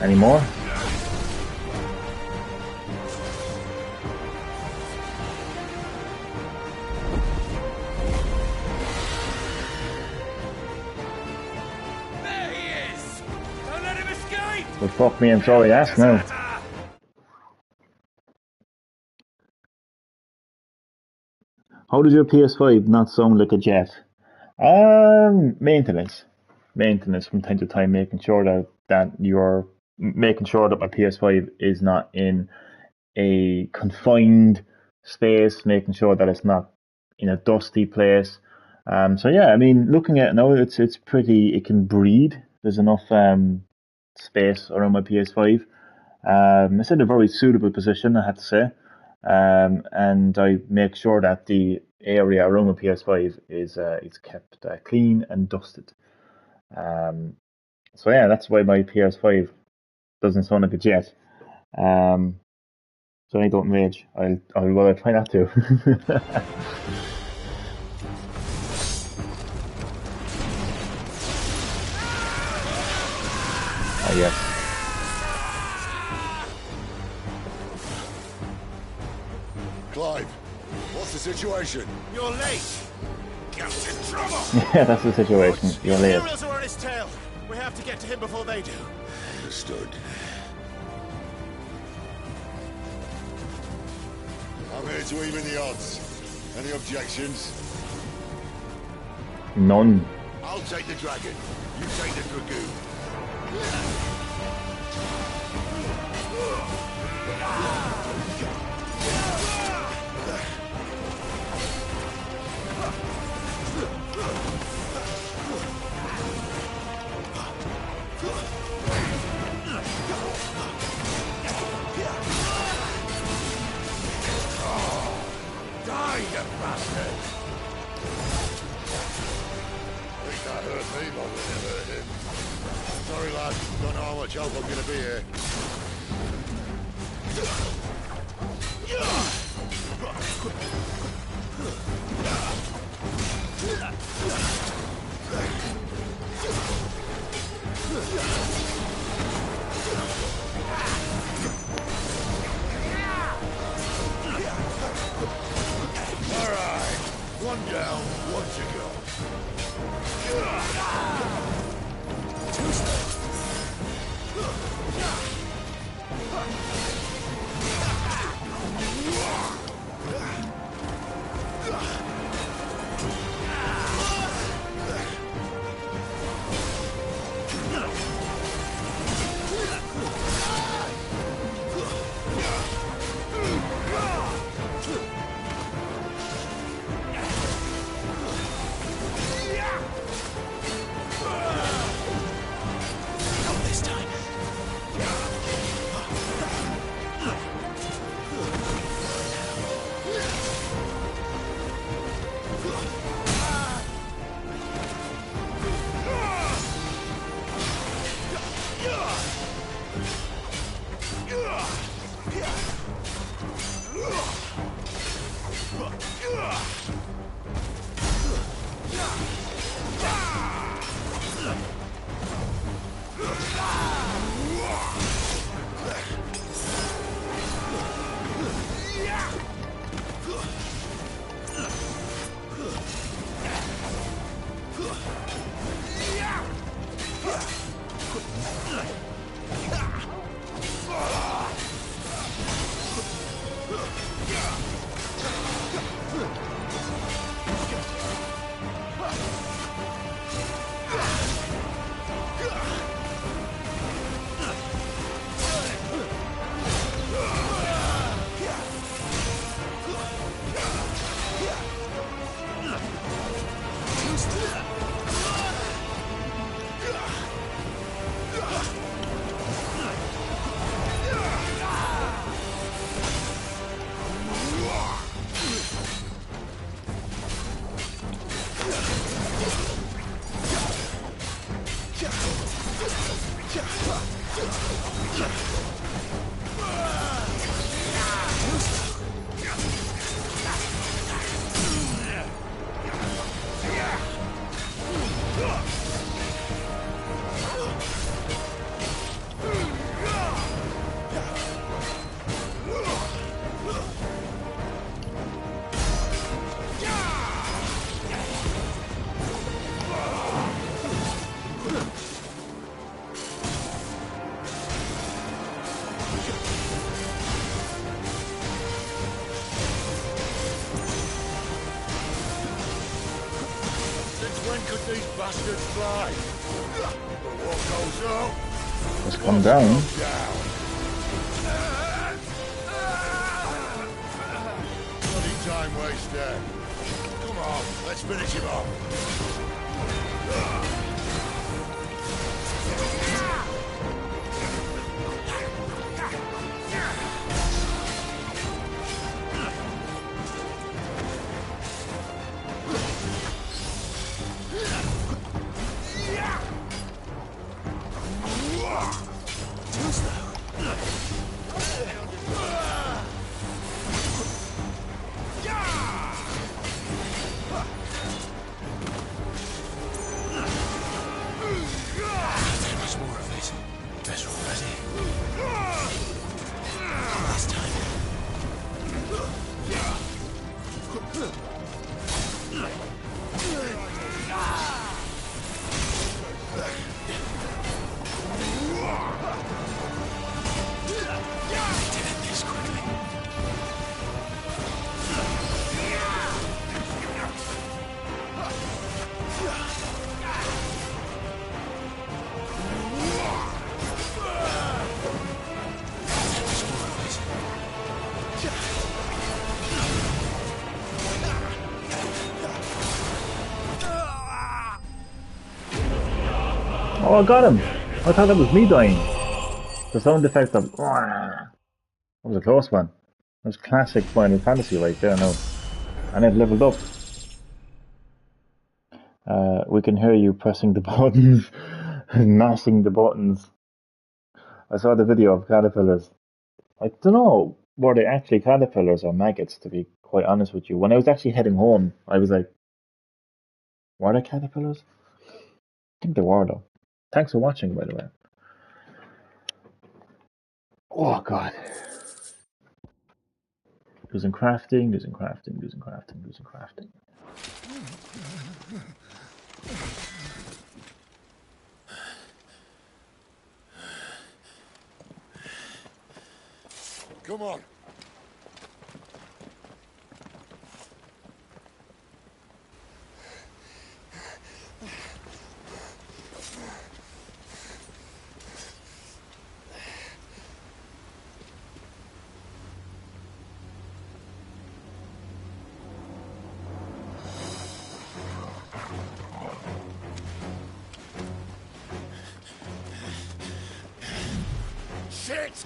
Any more? There he is. Don't let him escape. Well, fuck me, I'm sorry, ask now. Deserter. How does your PS5 not sound like a jet? Maintenance. Maintenance from time to time, making sure that you're making sure that my PS5 is not in a confined space, making sure that it's not in a dusty place. So yeah, I mean, looking at it now, it's pretty. It can breathe. There's enough space around my PS5. It's in a very suitable position, I have to say. And I make sure that the area around my PS5 is kept clean and dusted. So yeah, that's why my PS5 doesn't sound like a jet. So I don't rage. I'll try not to. Oh yes. Clive, what's the situation? You're late. Gav's in trouble. Yeah, that's the situation. You're late. Imperials are on his tail. We have to get to him before they do. Understood. I'm here to even the odds. Any objections? None. I'll take the dragon. You take the dragoon. Die, you bastard. Think that hurt me more than it hurt him. Sorry, lad. Don't know how much help I'm gonna be here. All right. One down, one to go. Just come down. Bloody time waster. Come on, let's finish him off. Oh, I got him! I thought that was me dying. The sound effect of... That was a close one. That was classic Final Fantasy right there now. And I've leveled up. We can hear you pressing the buttons, mashing the buttons. I saw the video of caterpillars. I don't know, were they actually caterpillars or maggots, to be quite honest with you. When I was actually heading home, I was like, were they caterpillars? I think they were though. Thanks for watching, by the way. Oh god. Losing crafting, losing crafting, losing crafting, losing crafting. Come on. Shit!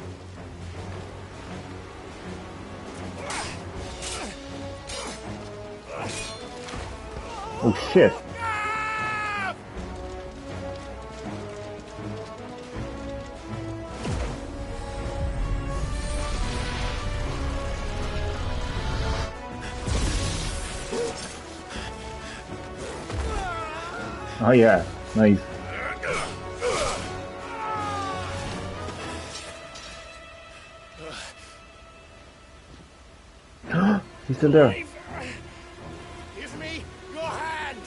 Oh shit. Oh yeah, nice. He's still there. Give me your hand!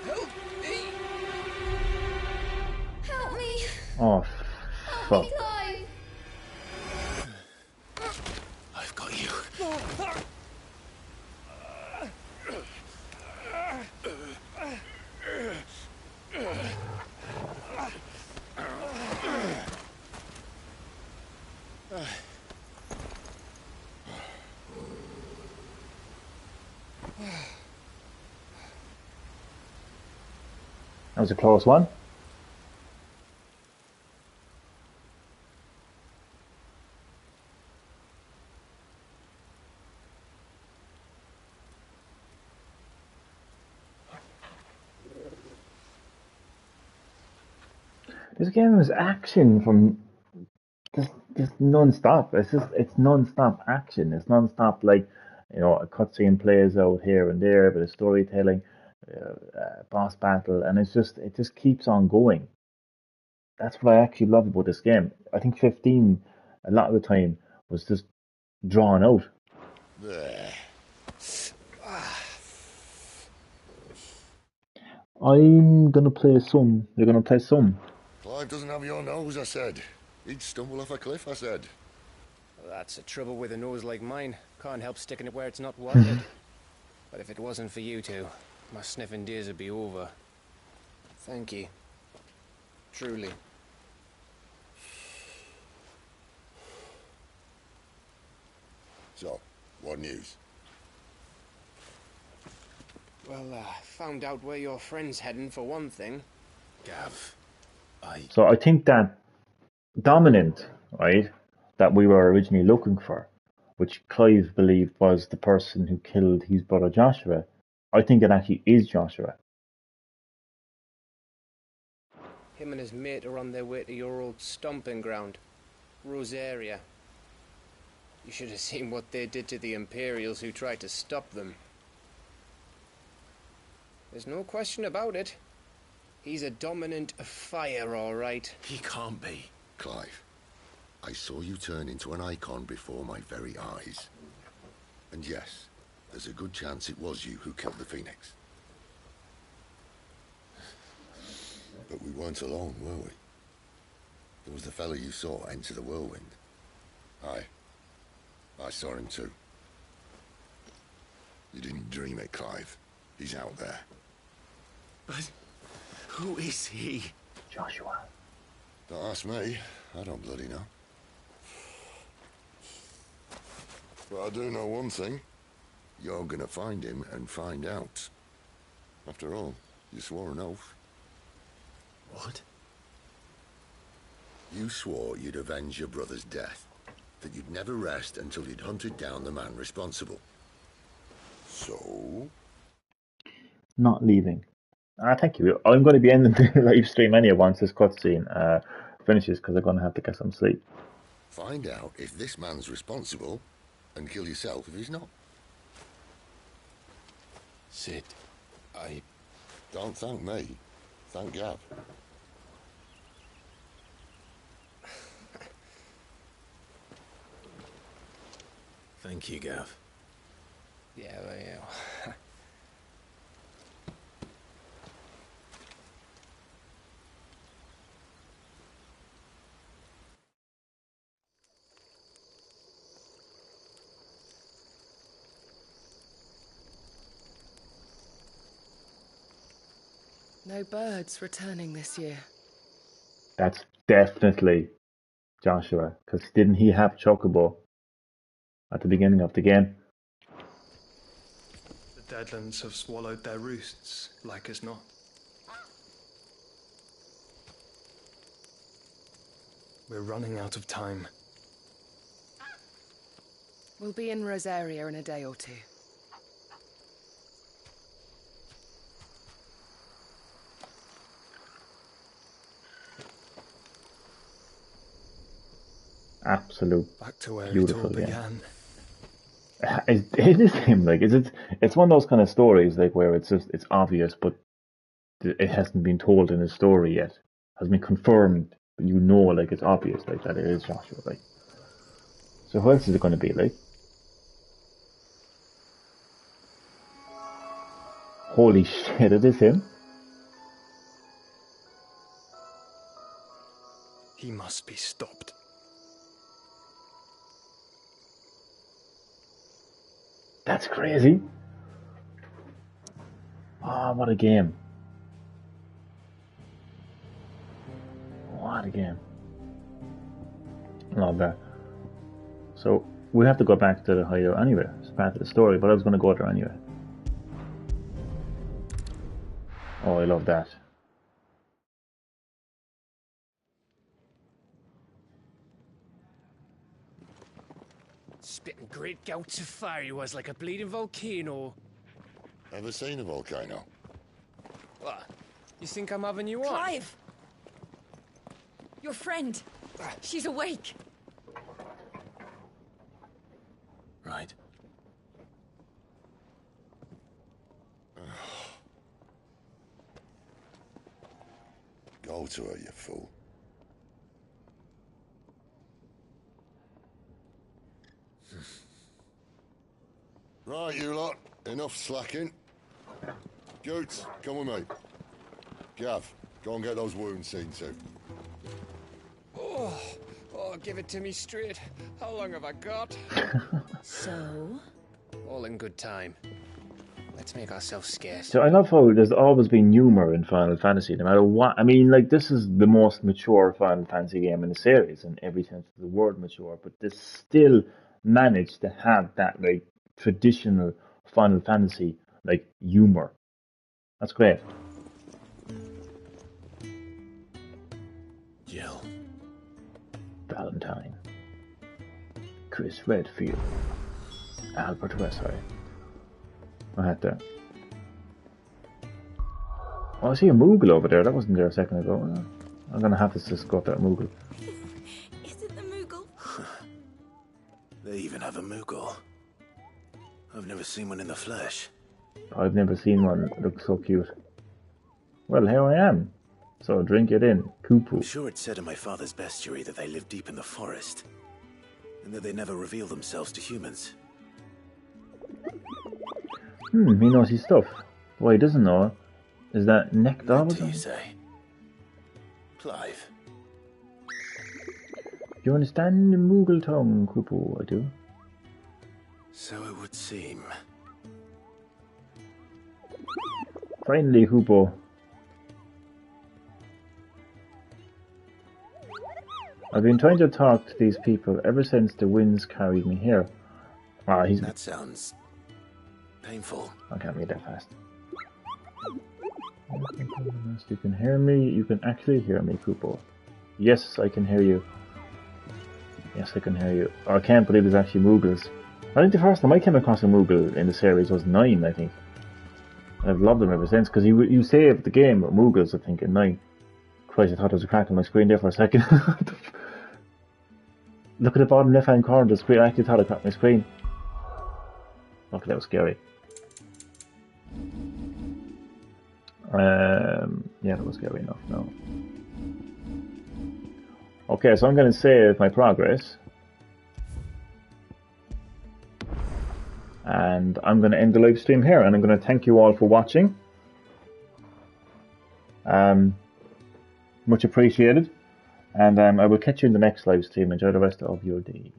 Help me! Help me! Oh, fuck. Clive! I've got you. That was a close one. This game is action from just non-stop. It's non-stop action. It's non-stop like a cutscene plays out here and there, but a storytelling, boss battle, and it just keeps on going. That's what I actually love about this game. I think 15 a lot of the time was just drawn out. There. I'm gonna play some. You're gonna play some. Clive doesn't have your nose, I said. He'd stumble off a cliff, I said. Well, that's the trouble with a nose like mine. Can't help sticking it where it's not wanted. But if it wasn't for you two, my sniffing days would be over. Thank you. Truly. So, what news? Well, found out where your friend's heading for one thing. Gav, So I think that dominant, right, that we were originally looking for, which Clive believed was the person who killed his brother Joshua, I think it actually is Joshua. Him and his mate are on their way to your old stomping ground, Rosaria. You should have seen what they did to the Imperials who tried to stop them. There's no question about it. He's a dominant of fire, all right. he can't be. Clive, I saw you turn into an icon before my very eyes. And yes, there's a good chance it was you who killed the Phoenix. But we weren't alone, were we? There was the fellow you saw enter the whirlwind. I saw him too. You didn't dream it, Clive. He's out there. But who is he? Joshua. Don't ask me. I don't bloody know. But I do know one thing. You're gonna find him and find out. After all, you swore an oath. What? You swore you'd avenge your brother's death. That you'd never rest until you'd hunted down the man responsible. So? Not leaving. Thank you. I'm going to be ending the live stream anyway once this cutscene finishes because I'm going to have to get some sleep. Find out if this man's responsible and kill yourself if he's not. Sid, Don't thank me. Thank Gav. Thank you, Gav. Yeah, well, yeah. No birds returning this year. That's definitely Joshua because didn't he have Chocobo at the beginning of the game? The Deadlands have swallowed their roosts, like as not. We're running out of time. We'll be in Rosaria in a day or two. Absolute Back to where beautiful it all game. began. It is him. Like, it's one of those kind of stories like where it's obvious, but it hasn't been told in the story yet. Has been confirmed, but like it's obvious, like that it is Joshua. Like, so who else is it going to be? Like, holy shit, it is him. He must be stopped. That's crazy. Oh, what a game. What a game. Love that. So, we have to go back to the hideout anyway. It's part of the story, but I was going to go there anyway. Oh, I love that. Spitting great gouts of fire he was like a bleeding volcano. Ever seen a volcano? What? You think I'm having you on? Clive! Your friend. She's awake. Right. Go to her, you fool. Right, you lot. Enough slacking. Goots, come with me. Gav, go and get those wounds seen to. Oh, give it to me straight. How long have I got? So? All in good time. Let's make ourselves scarce. So I love how there's always been humour in Final Fantasy, no matter what. I mean, like, this is the most mature Final Fantasy game in the series, in every sense of the word mature, but they still managed to have that, like, traditional Final Fantasy, like, humour. That's great. Jill. Valentine. Chris Redfield. Albert West, sorry. I had to. Oh, I see a Moogle over there. That wasn't there a second ago. I'm gonna have to just go up that Moogle. Is it the Moogle? They even have a Moogle. I've never seen one in the flesh. I've never seen one that looks so cute. Well, here I am. So drink it in. I'm Kupu. sure it said in my father's bestiary that they live deep in the forest, and that they never reveal themselves to humans. He knows his stuff. What he doesn't know is that Nectar What was do you on. say? Clive. Do you understand the Moogle tongue, Kupu? I do. So it would seem. Finally, Kupu. I've been trying to talk to these people ever since the winds carried me here. Ah, he's... That sounds painful. I can't read that fast. You can hear me. You can actually hear me, Kupo. Yes, I can hear you. Yes, I can hear you. Oh, I can't believe there's actually Moogles. I think the first time I came across a Moogle in the series was 9, I think. I've loved them ever since, because you saved the game with Moogles, I think, in 9. Christ, I thought there was a crack on my screen there for a second. Look at the bottom left-hand corner of the screen. I actually thought I cracked my screen. Okay, that was scary. Yeah, that was scary enough, no. Okay, so I'm going to save my progress. And I'm going to end the live stream here, and I'm going to thank you all for watching. Much appreciated. And I will catch you in the next live stream. Enjoy the rest of your day.